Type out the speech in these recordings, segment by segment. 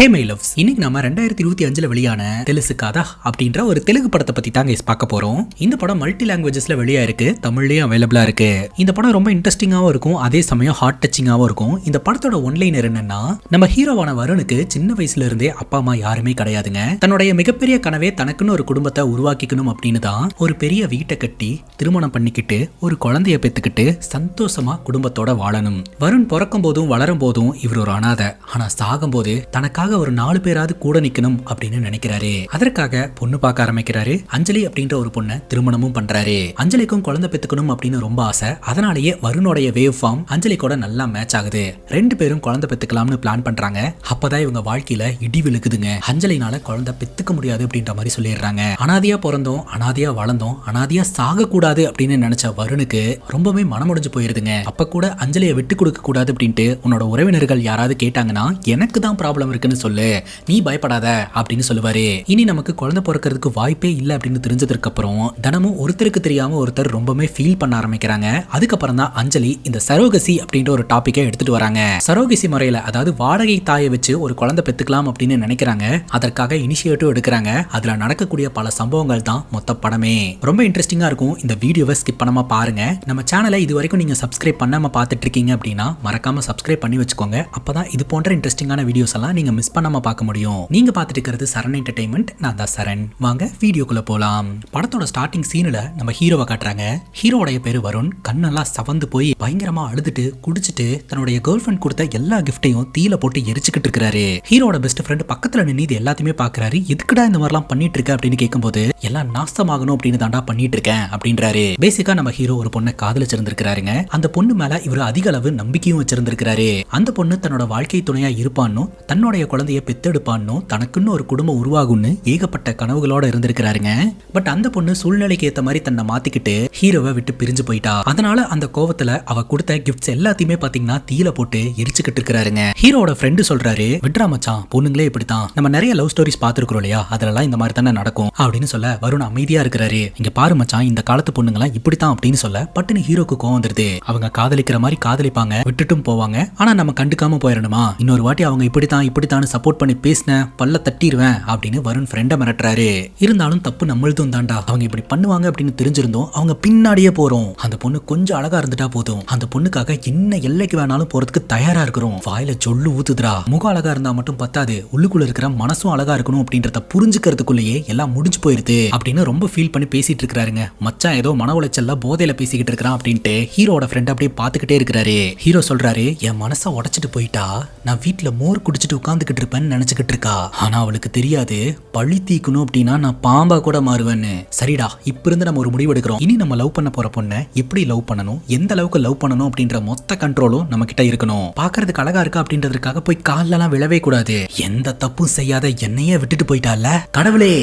Hey my loves, இன்னைக்கு நம்ம 2025 வெளியான தெலுசு காதா அப்படின்ற ஒரு தெலுங்கு படத்தை பத்தி தாங்க பார்க்க போறோம். இந்த படம் மல்டி லாங்குவேஜஸ்ல வெளியா இருக்கு, தமிழ்லயும் அவைலபிளா இருக்கு. இந்த படம் ரொம்ப இன்ட்ரெஸ்டிங்காவும் இருக்கும், அதே சமயம் ஹார்ட் டச்சிங்காவும் இருக்கும். இந்த படத்தோட ஒன்லைனர் என்னன்னா, நம்ம ஹீரோவான வருணுக்கு சின்ன வயசுல இருந்தே அப்பா அம்மா யாருமே கிடையாதுங்க. தன்னுடைய மிகப்பெரிய கனவே தனக்குன்னு ஒரு குடும்பத்தை உருவாக்கிக்கணும் அப்படின்னு தான் ஒரு பெரிய வீட்டை கட்டி திருமணம் பண்ணிக்கிட்டு ஒரு குழந்தைய பெத்துக்கிட்டு சந்தோஷமா குடும்பத்தோட வாழணும். வருண் பிறக்கும் போதும் வளரும் போதும் இவர் ஒரு அனாதை, ஆனா சாகும் போது தனக்காக ஒரு 4 பேராவது கூட நிக்கணும் அப்படின்னு நினைக்கிறாரு. அதற்காக பொண்ணு பார்க்க ஆரம்பிக்கிறாரு. அஞ்சலி அப்படின்ற ஒரு பொண்ணை திருமணமும் பண்றாரு. அஞ்சலிக்கும் குழந்தை பெத்துக்கணும் அப்படின்னு ரொம்ப ஆசை. அதனாலேயே வருணோடைய வேவ் ஃபார்ம் அஞ்சலி கூட நல்லா மேட்ச் ஆகுது. 2 பேரும் குழந்தை பெத்துக்கலாம்னு பிளான் பண்றாங்க. அப்பதான் இவங்க வாழ்க்கையில இடி விழுக்குதுங்க. அஞ்சலினால குழந்தை பெத்துக்க முடியாது அப்படின்ற மாதிரி சொல்லிடுறாங்க. அனாதையா பிறந்தோம், அனாதையா வளர்ந்தோம், அனாதையா சாக கூடாது அப்படின்னு நினைச்ச வருணுக்கு ரொம்பவே மனமுடிஞ்சு போயிருதுங்க. அப்ப கூட அஞ்சலியை விட்டு கொடுக்க கூடாது அப்படின்ட்டு உன்னோட உறவினர்கள் யாராவது கேட்டாங்கன்னா எனக்கு தான் ப்ராப்ளம் இருக்குன்னு சொல்லு, நீ பயப்படாத அப்படின்னு சொல்லுவாரு. இனி நமக்கு குழந்தை பிறக்கிறதுக்கு வாய்ப்பே இல்லை அப்படின்னு தெரிஞ்சதுக்கு அப்புறம் தினமும் ஒருத்தருக்கு தெரியாம ஒருத்தர் ரொம்பவே ஃபீல் பண்ண ஆரம்பிக்கிறாங்க. அதுக்கப்புறம் தான் அஞ்சலி இந்த சரோகசி அப்படின்ற ஒரு டாபிக்கை எடுத்துட்டு வராங்க. சரோகசி முறையில, அதாவது வாடகை தாயை வச்சு ஒரு குழந்தை பெத்துக்கலாம் அப்படின்னு நினைக்கிறாங்க. அதற்காக இனிஷியேட்டிவ் எடுக்கிறாங்க. அதுல நடக்கக்கூடிய பல சம்பவங்கள் தான் மொத்த படமே. ரொம்ப இன்ட்ரெஸ்டிங்கா இருக்கும். இந்த வீடியோவை ஸ்கிப் பண்ணாம பாருங்க. நம்ம சேனலை இது வரைக்கும் நீங்க சப்ஸ்கிரைப் பண்ணாம பார்த்துட்டு இருக்கீங்க அப்படின்னா மறக்காம சப்ஸ்கிரைப் பண்ணி வச்சுக்கோங்க. அப்பதான் இது போன்ற இன்ட்ரெஸ்டிங்கான வீடியோஸ் எல்லாம் நீங்க மிஸ் பண்ணாம பார்க்க முடியும். நீங்க பார்த்துட்டு இருக்கிறது சரண் என்டர்டெயின்மெண்ட். நான் தான் சரண். வாங்க வீடியோக்குள்ள போலாம். படத்தோட ஸ்டார்டிங் சீன்ல நம்ம ஹீரோவை காட்டுறாங்க. ஹீரோடைய பேரு வருண். கண்ணெல்லாம் சவந்து போய் பயங்கரமா அழுதுட்டு குடிச்சிட்டு தன்னுடைய கேர்ள் ஃபிரெண்ட் கொடுத்த எல்லா கிஃப்டையும் தீல போட்டு எரிச்சுக்கிட்டு இருக்காரு. ஹீரோட பெஸ்ட் ஃப்ரெண்ட் பக்கத்துல நின்று இது எல்லாத்தையுமே பாக்குறாரு. எதுக்குடா இந்த மாதிரிலாம் பண்ணிட்டு இருக்க அப்படின்னு கேட்கும்போது எல்லாம் நாசமாகணும் அப்படின்னு தாண்டா பண்ணிட்டு இருக்கேன் அப்படின்றாரு. பேசிக்கா நம்ம ஹீரோ ஒரு பொண்ணை காதலிச்சிருந்திருக்காருங்க. அந்த பொண்ணு மேல இவர் அதிக அளவு நம்பிக்கையும் வச்சிருந்திருக்காரு. அந்த பொண்ணு தன்னோட வாழ்க்கை துணையா இருப்பான்னு, தன்னுடைய குழந்தைய பெத்தெடுப்பான்னு, தனக்குன்னு ஒரு குடும்பம் உருவாகும்னு ஏகப்பட்ட கனவுகளோட இருந்திருக்காருங்க. பட் அந்த பொண்ணு சூழ்நிலைக்கு ஏத்த மாதிரி தன்னை மாத்திக்கிட்டு ஹீரோவை விட்டு பிரிஞ்சு போயிட்டா. அதனால அந்த கோவத்துல அவ கொடுத்த கிஃப்ட்ஸ் எல்லாத்தையுமே பாத்தீங்கன்னா தீல போட்டு எரிச்சுக்கிட்டு இருக்காருங்க. ஹீரோட ஃப்ரெண்டு சொல்றாரு, விட்ரா மச்சான், பொண்ணுங்களே இப்படித்தான், நம்ம நிறைய லவ் ஸ்டோரிஸ் பாத்துருக்கோம் இல்லையா, அதெல்லாம் இந்த மாதிரி தானே நடக்கும் அப்படின்னு சொல்ல வருண் அமைதியா இருக்கிறாரு. இங்க பாரு மச்சான், இந்த காலத்து பொண்ணுங்களாம் இப்படித்தான் அப்படின்னு சொல்ல பட்டுன்னு ஹீரோக்கு கோவம் வந்துருது. அவங்க காதலிக்கிற மாதிரி காதலிப்பாங்க, விட்டுட்டும் போவாங்க, ஆனா நம்ம கண்டுக்காம போயிடணுமா? இன்னொரு வாட்டி அவங்க இப்படித்தான் சப்போர்ட் பண்ணி பேசின பல்ல தட்டிடுவேன் அப்படின்னு வருண் ஃப்ரெண்டை மிரட்டுறாரு. இருந்தாலும் தப்பு நம்மளுதும் தாண்டா, அவங்க இப்படி பண்ணுவாங்க அப்படின்னு தெரிஞ்சிருந்தோம் அவங்க பின்னாடியே போறோம். அந்த பொண்ணு கொஞ்சம் அழகா இருந்துட்டா போதும், அந்த பொண்ணுக்காக என்ன எல்லைக்கு வேணாலும் போறதுக்கு தயாரா இருக்கிறோம். வாயில சொல்லு ஊத்துதுரா. முகம் அழகா இருந்தா மட்டும் பத்தாது, உள்ளுக்குள்ள இருக்கிற மனசும் அழகா இருக்கணும் அப்படின்றத புரிஞ்சுக்கிறதுக்குள்ளேயே எல்லாம் முடிஞ்சு போயிருது அப்படின்னு ரொம்ப ஃபீல் பண்ணி பேசிட்டு இருக்காருங்க. மச்சான் ஏதோ மன உளைச்சல்ல போதையில பேசிக்கிட்டு இருக்கிறான் அப்படின்ட்டு ஹீரோட ஃப்ரெண்ட் அப்படியே பாத்துக்கிட்டே இருக்கிறாரு. ஹீரோ சொல்றாரு, என் மனசை உடைச்சிட்டு போயிட்டா நான் வீட்டுல மோர் குடிச்சிட்டு உட்கார்ந்துகிட்டு இருப்பேன்னு நினைச்சுக்கிட்டு இருக்கா. ஆனா அவளுக்கு தெரியாது, பழி தீக்கணும் அப்படின்னா நான் பாம்பா கூட மாறுவேன்னு. சரிடா, இப்ப இருந்து நம்ம ஒரு முடிவு எடுக்கிறோம். இனி நம்ம லவ் பண்ண போற பொண்ணை எப்படி லவ் பண்ணணும், எந்த அளவுக்கு லவ் பண்ணணும் அப்படின்ற மொத்த கண்ட்ரோலும் நம்ம கிட்ட இருக்கணும். பாக்குறதுக்கு அழகா இருக்கா அப்படின்றதுக்காக போய் காலெல்லாம் விழவே கூடாது. எந்த தப்பும் செய்யாத என்னையே விட்டுட்டு போயிட்டால, கடவுளே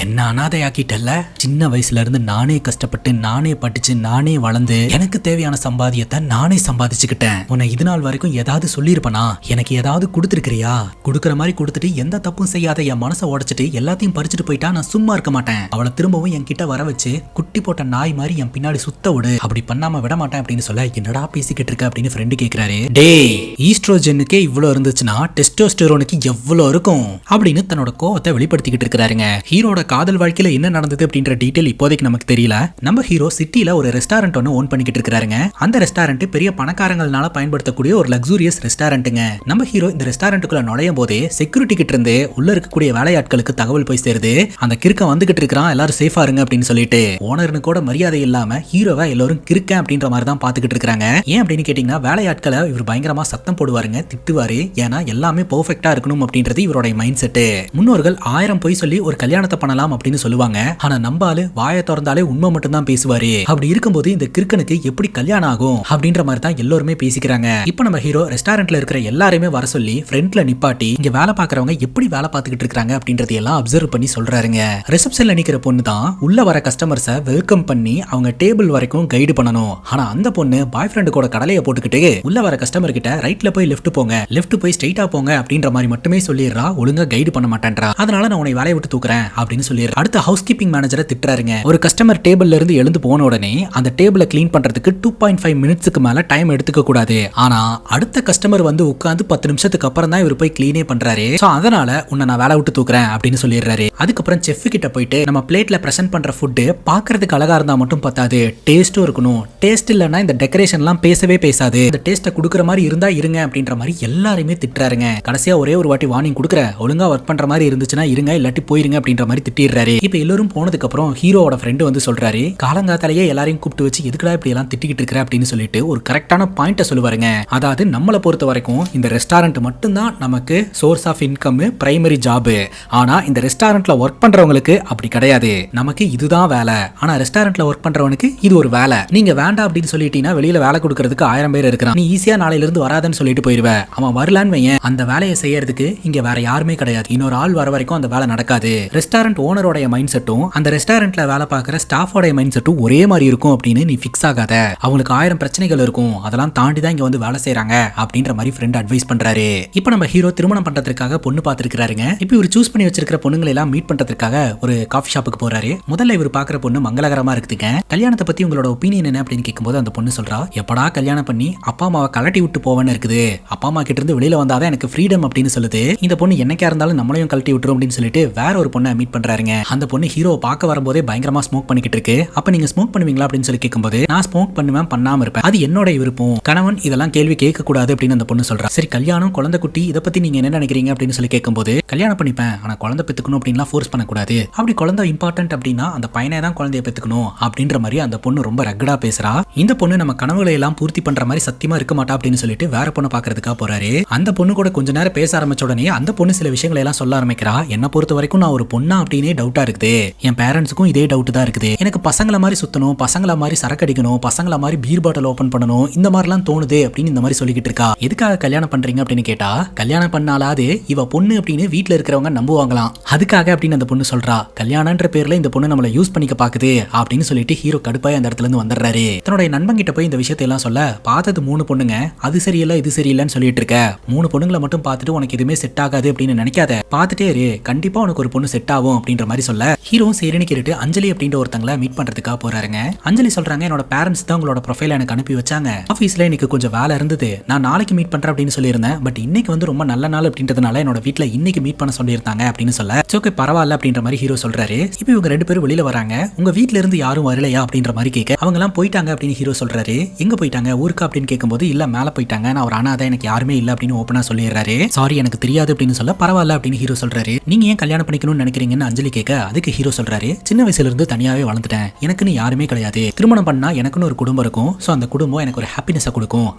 என்ன அனாதையாக்கிட்டல்ல. சின்ன வயசுல இருந்து நானே கஷ்டப்பட்டு நானே படிச்சு நானே வளர்ந்து எனக்கு தேவையான சம்பாதியத்தை நானே சம்பாதிச்சுக்கிட்டேன். உன்னை இது நாள் வரைக்கும் ஏதாவது சொல்லியிருப்பனா? எனக்கு ஏதாவது கொடுத்துருக்கிறியா? கொடுக்குற மாதிரி கொடுத்துட்டு எந்த தப்பும் செய்யாத என் மனசை உடைச்சிட்டு எல்லாத்தையும் பறிச்சுட்டு போயிட்டா நான் சும்மா இருக்க மாட்டேன். அவளை திரும்பவும் என்கிட்ட வர வச்சு குட்டி போட்ட நாய் மாதிரி என் பின்னாடி சுத்த விடு, அப்படி பண்ணாம விட மாட்டேன் அப்படின்னு சொல்ல, என்னடா பேசிக்கிட்டு இருக்க அப்படின்னு ஃப்ரெண்டு கேக்குறாரு. டேய், ஈஸ்ட்ரோஜனுக்கே இவ்வளவு இருந்துச்சுன்னா டெஸ்டோஸ்டெரோனுக்கு எவ்வளவு இருக்கும் அப்படின்னு தன்னோட கோவத்தை வெளிப்படுத்திக்கிட்டு இருக்காருங்க. ஹீரோட காதல் வாழ்க்கையில என்ன நடந்தது அப்படின்ற டீடைல் இப்போதைக்கு நமக்கு தெரியல. நம்ம ஹீரோ சிட்டில ஒரு ரெஸ்டாரண்ட் ஒன்னு ஓன் பண்ணிக்கிட்டு இருக்காருங்க. அந்த ரெஸ்டாரண்ட் பெரிய பணக்காரங்களால பயன்படுத்தக்கூடிய ஒரு லக்ஸூரியஸ் ரெஸ்டாரண்ட்டுங்க. நம்ம ஹீரோ இந்த ரெஸ்டாரண்ட்டுக்குள்ள நுழையும் போதே செக்யூரிட்டி கிட்ட இருந்து உள்ள இருக்கக்கூடிய வேலையாட்களுக்கு தகவல் போய் சேருது. அந்த கிறுக்கன் வந்துகிட்டு இருக்கான், எல்லாரும் சேஃபா இருங்க அப்படின்னு சொல்லிட்டு. ஓனர்னு கூட மரியாதை இல்லாம ஹீரோவை எல்லாரும் கிறுக்கன் அப்படின்ற மாதிரி தான் பாத்துக்கிட்டு இருக்காங்க. ஏன் அப்படின்னு கேட்டீங்கன்னா, வேலையாட்களை இவர் பயங்கரமா சத்தம் போடுவாருங்க, திட்டுவாரு. ஏன்னா எல்லாமே பெர்ஃபெக்ட்டா இருக்கணும் அப்படின்றது இவருடைய மைண்ட் செட். முன்னோர்கள் 1000 பொய் சொல்லி ஒரு கல்யாணத்தை பண்ணலாம் அப்படின்னு சொல்லுவாங்க. ஆனா நம்பாலு வாயை திறந்தாலே உண்மை மட்டும் தான் பேசுவாரு. அப்படி இருக்கும்போது இந்த கிறுக்கனுக்கு எப்படி கல்யாணம் ஆகும் அப்படின்ற மாதிரி தான் எல்லாருமே பேசிக்கிறாங்க. இப்போ நம்ம ஹீரோ ரெஸ்டாரண்ட்ல இருக்கிற எல்லாருமே வர சொல்லி ஃப்ரண்ட்ல நிப்பாட்டி இங்க வேலை பாக்குறவங்க எப்படி வேலை பார்த்துக்கிட்டு இருக்காங்க அப்படின்றத எல்லாம் அப்சர்வ் பண்ணி சொல்றாருங்க. ரிசப்ஷன்ல நிக்கிற பொண்ணு தான் உள்ள வர கஸ்டமர்ஸை வெல்கம் பண்ணி அவங்க டேபிள் வரைக்கும் கைடு பண்ணணும். ஆனா அந்த பொண்ணு பாய் ஃப்ரெண்டு கூட கடலையை போட்டுக்கிட்டு உள்ள வர கஸ்டமர் கிட்ட ரைட்ல போய் லெஃப்ட் போங்க, லெஃப்ட் போய் ஸ்ட்ரைட்டா போங்க அப்படின்ற மாதிரி மட்டுமே சொல்லிடுறா, ஒழுங்கா கைடு பண்ண மாட்டேன்றா. அதனால நான் உன்னை வேலையை விட்டு தூக்குறேன் அப்படின்னு சொல்லிடுறா. அடுத்த ஹவுஸ் கீப்பிங் மேனேஜரை திட்டுறாருங்க. ஒரு கஸ்டமர் டேபிள்ல இருந்து எழுந்து போன உடனே அந்த டேபிளை கிளீன் பண்றதுக்கு 2.5 மினிட்ஸ்க்கு மேல டைம் எடுத்துக்க கூடாது. ஆனா அடுத்த கஸ்டமர் வந்து உட்கார்ந்து 10 நிமிஷத்துக்கு அப்புறம் தான் இவர் போய் கிளீனே ரிசைனே பண்றாரு. சோ அதனால உன்னை நான் வேலை விட்டு தூக்குறேன் அப்படின்னு சொல்லிடுறாரு. அதுக்கப்புறம் செஃப் கிட்ட போயிட்டு நம்ம பிளேட்ல பிரசன்ட் பண்ற ஃபுட் பாக்குறதுக்கு அழகா இருந்தா மட்டும் பத்தாது, டேஸ்டும் இருக்கணும். டேஸ்ட் இல்லைன்னா இந்த டெக்கரேஷன்லாம் பேசவே பேசாது. இந்த டேஸ்ட்டை கொடுக்குற மாதிரி இருந்தா இருங்க அப்படின்ற மாதிரி எல்லாருமே திட்டுறாருங்க. கடைசியா ஒரே ஒரு வாட்டி வார்னிங் கொடுக்குற, ஒழுங்கா ஒர்க் பண்ற மாதிரி இருந்துச்சுன்னா இருங்க, இல்லாட்டி போயிருங்க அப்படின்ற மாதிரி திட்டிடுறாரு. இப்ப எல்லாரும் போனதுக்கு அப்புறம் ஹீரோவோட ஃப்ரெண்டு வந்து சொல்றாரு, காலங்காத்தாலேயே எல்லாரையும் கூப்பிட்டு வச்சு எதுக்குடா இப்படி எல்லாம் திட்டிக்கிட்டு இருக்கிற அப்படின்னு சொல்லிட்டு ஒரு கரெக்டான பாயிண்ட சொல்லுவாருங்க. அதாவது நம்மளை பொறுத்த வரைக்கும் இந்த ரெஸ்டாரண்ட் மட்டும்தான் நமக்கு source of income, primary job. ஆனா இந்த ரெஸ்டாரண்ட்ல ஒர்க் பண்றவங்களுக்கு அப்படி கிடையாது. நமக்கு இதுதான் வேலை. ஆனா ரெஸ்டாரண்ட்ல ஒர்க் பண்றவனுக்கு இது ஒரு வேலை. நீங்க வேண்டாம் அப்படின்னு சொல்லிட்டீங்கன்னா வெளியில வேலை கொடுக்கறதுக்கு 1000 பேர் இருக்கிறான். நீ ஈஸியா நாளையில இருந்து வராதுன்னு சொல்லிட்டு போயிருவ. அவன் வரலான்னு வையன், அந்த வேலையை செய்யறதுக்கு இங்க வேற யாருமே கிடையாது. இன்னொரு ஆள் வர வரைக்கும் அந்த வேலை நடக்காது. ரெஸ்டாரண்ட் ஓனரோட மைண்ட் செட்டும் அந்த ரெஸ்டாரண்ட்ல வேலை பார்க்குற ஸ்டாஃபோட மைண்ட் செட்டும் ஒரே மாதிரி இருக்கும் அப்படின்னு நீ ஃபிக்ஸ் ஆகாத. அவங்களுக்கு 1000 பிரச்சனைகள் இருக்கும், அதெல்லாம் தாண்டி தான் இங்க வந்து வேலை செய்யறாங்க அப்படின்ற மாதிரி ஃப்ரெண்ட் அட்வைஸ் பண்றாரு. இப்போ நம்ம ஹீரோ திருமணம் பண்றதுக்காக பொண்ணு பார்த்திருக்காருங்க. இப்போ இவர் சூஸ் பண்ணி வச்சிருக்கிற பொண்ணுங்களை எல்லாம் மீட் பண்றதுக்காக ஒரு காஃபி ஷாப்புக்கு போறாரு. முதல்ல இவர் பாக்குற பொண்ணு மங்களகரமா இருக்குதுங்க. கல்யாணத்தை பத்தி உங்களோட ஒப்பீனியன் என்ன அப்படின்னு கேட்கும்போது அந்த பொண்ணு சொல்றா, எப்படா கல்யாணம் பண்ணி அப்பா அம்மாவை கலட்டி விட்டு போவேன்னு இருக்குது. அப்பா அம்மா கிட்ட இருந்து வெளியில வந்தாதான் எனக்கு ஃப்ரீடம் அப்படின்னு சொல்லுது. இந்த பொண்ணு என்னைக்கா இருந்தாலும் நம்மளையும் கழட்டி விட்டுரும் அப்படின்னு சொல்லிட்டு வேற ஒரு பொண்ணை மீட் பண்றாருங்க. அந்த பொண்ணு ஹீரோ பார்க்க வரும்போதே பயங்கரமா ஸ்மோக் பண்ணிக்கிட்டு இருக்கு. அப்ப நீங்க ஸ்மோக் பண்ணுவீங்களா அப்படின்னு சொல்லி கேட்கும்போது, நான் ஸ்மோக் பண்ணுவேன், பண்ணாம இருப்பேன், அது என்னோட விருப்பம், கணவன் இதெல்லாம் கேள்வி கேட்க கூடாது அப்படின்னு அந்த பொண்ணு சொல்றா. சரி கல்யாணம், குழந்தை குட்டி, இதை பத்தி நீங்க என்ன நினைக்கிறீங்க அப்படின்னு சொல்லி கேட்கும்போது, கல்யாணம் பண்ணிப்பேன், ஆனா குழந்தை பெத்துக்கணும் அப்படின்லாம் ஃபோர்ஸ் பண்ணக்கூடாது. அப்படி குழந்தை இம்பார்ட்டன்ட் அப்படின்னா அந்த பையனை தான் குழந்தைய பெத்துக்கணும் அப்படின்ற மாதிரி அந்த பொண்ணு ரொம்ப ரக்கடா பேசுறா. இந்த பொண்ணு நம்ம கனவுகளை எல்லாம் பூர்த்தி பண்ற மாதிரி சத்தியமா இருக்க மாட்டா அப்படின்னு சொல்லிட்டு வேற பொண்ணை பாக்குறதுக்காக போறாரு. அந்த பொண்ணு கூட கொஞ்ச நேரம் பேச ஆரம்பிச்ச உடனே அந்த பொண்ணு சில விஷயங்களை எல்லாம் சொல்ல ஆரம்பிக்கிறா. என்ன பொறுத்த வரைக்கும் நான் ஒரு பொண்ணா அப்படின்னே டவுட்டா இருக்குது. என் பேரண்ட்ஸுக்கும் இதே டவுட் தான் இருக்குது. எனக்கு பசங்கள மாதிரி சுத்தணும், பசங்கள மாதிரி சரக்கு அடிக்கணும், பசங்கள மாதிரி பீர் பாட்டில் ஓபன் பண்ணணும், இந்த மாதிரிலாம் தோணுது அப்படின்னு இந்த மாதிரி சொல்லிக்கிட்டு இருக்கா. எதுக்காக கல்யாணம் பண்றீங்க அப்படின்னு கேட்டா, கல்யாணம் பண்ணாலாது இவ பொண்ணு அப்படின்னு வீட்டுல இருக்கிறவங்க நம்புவாங்களாம், அதுக்காக அப்படின்னு அந்த பொண்ணு சொல்றா. கல்யாணம்ன்ற பேர்ல இந்த பொண்ணு நம்மளை யூஸ் பண்ணிக்க பாக்குது அப்படின்னு சொல்லிட்டு ஹீரோ கடுப்பாய் அந்த இடத்துல இருந்து வந்துடுறாரு. தன்னுடைய நண்பன் கிட்ட போய் இந்த விஷயத்தை எல்லாம் சொல்ல, பார்த்தது 3 பொண்ணுங்க, அது சரியில்லை இது சரியில்லைன்னு சொல்லிட்டு இருக்க, 3 பொண்ணுங்களை மட்டும் பார்த்துட்டு உனக்கு எதுவுமே செட் ஆகாது அப்படின்னு நினைக்காத, பார்த்துட்டே இரு, கண்டிப்பா உனக்கு ஒரு பொண்ணு செட் ஆகும் அப்படின்ற மாதிரி சொல்ல, ஹீரோ சரின்னு கேட்டு அஞ்சலி அப்படின்ற ஒருத்தங்களை மீட் பண்றதுக்காக போறாருங்க. அஞ்சலி சொல்றாங்க, என்னோட பேரண்ட்ஸ் தான் உங்களோட ப்ரொஃபைல எனக்கு அனுப்பி வச்சாங்க, ஆஃபீஸ்ல எனக்கு கொஞ்சம் வேலை இருந்தது, நான் நாளைக்கு மீட் பண்றேன் அப்படின்னு சொல்லியிருந்தேன், பட் இன்னைக்கு வந்து ரொம்ப நல்ல நாள் அப்படின்றதுனால என்னோட வீட்டுல இன்னைக்கு மீட் பண்ண சொல்லியிருந்தாங்க அப்படின்னு சொல்ல, ஓகே பரவாயில்ல அப்படின்ற மாதிரி ஹீரோ சொல்றாரு. இப்போ இவங்க 2 பேரும் வெளியில வராங்க. உங்க வீட்ல இருந்து யாரும் வரலையா அப்படின்ற மாதிரி கேட்க, அவங்க எல்லாம் போயிட்டாங்க அப்படின்னு ஹீரோ சொல்றாரு. எங்க போயிட்டாங்க, ஊருக்கு அப்படின்னு கேட்கும்போது, இல்ல மேல போயிட்டாங்க, நான் ஒரு அனாதை, எனக்கு யாருமே இல்ல அப்படின்னு ஓப்பனா சொல்லிடுறாரு. சாரி எனக்கு தெரியாது அப்படின்னு சொல்ல, பரவாயில்ல அப்படின்னு ஹீரோ சொல்றாரு. நீங்க ஏன் கல்யாணம் பண்ணிக்கணும்னு நினைக்கிறீங்கன்னு அஞ்சலி கேட்க, அதுக்கு ஹீரோ சொல்றாரு, சின்ன வயசுல இருந்து தனியாவே வளர்ந்துட்டேன், எனக்குன்னு யாருமே கிடையாது, திருமணம் பண்ணா எனக்குன்னு ஒரு குடும்பம் இருக்கும், சோ அந்த குடும்பம் எனக்கு ஒரு ஹாப்பினஸை கொடுக்கும்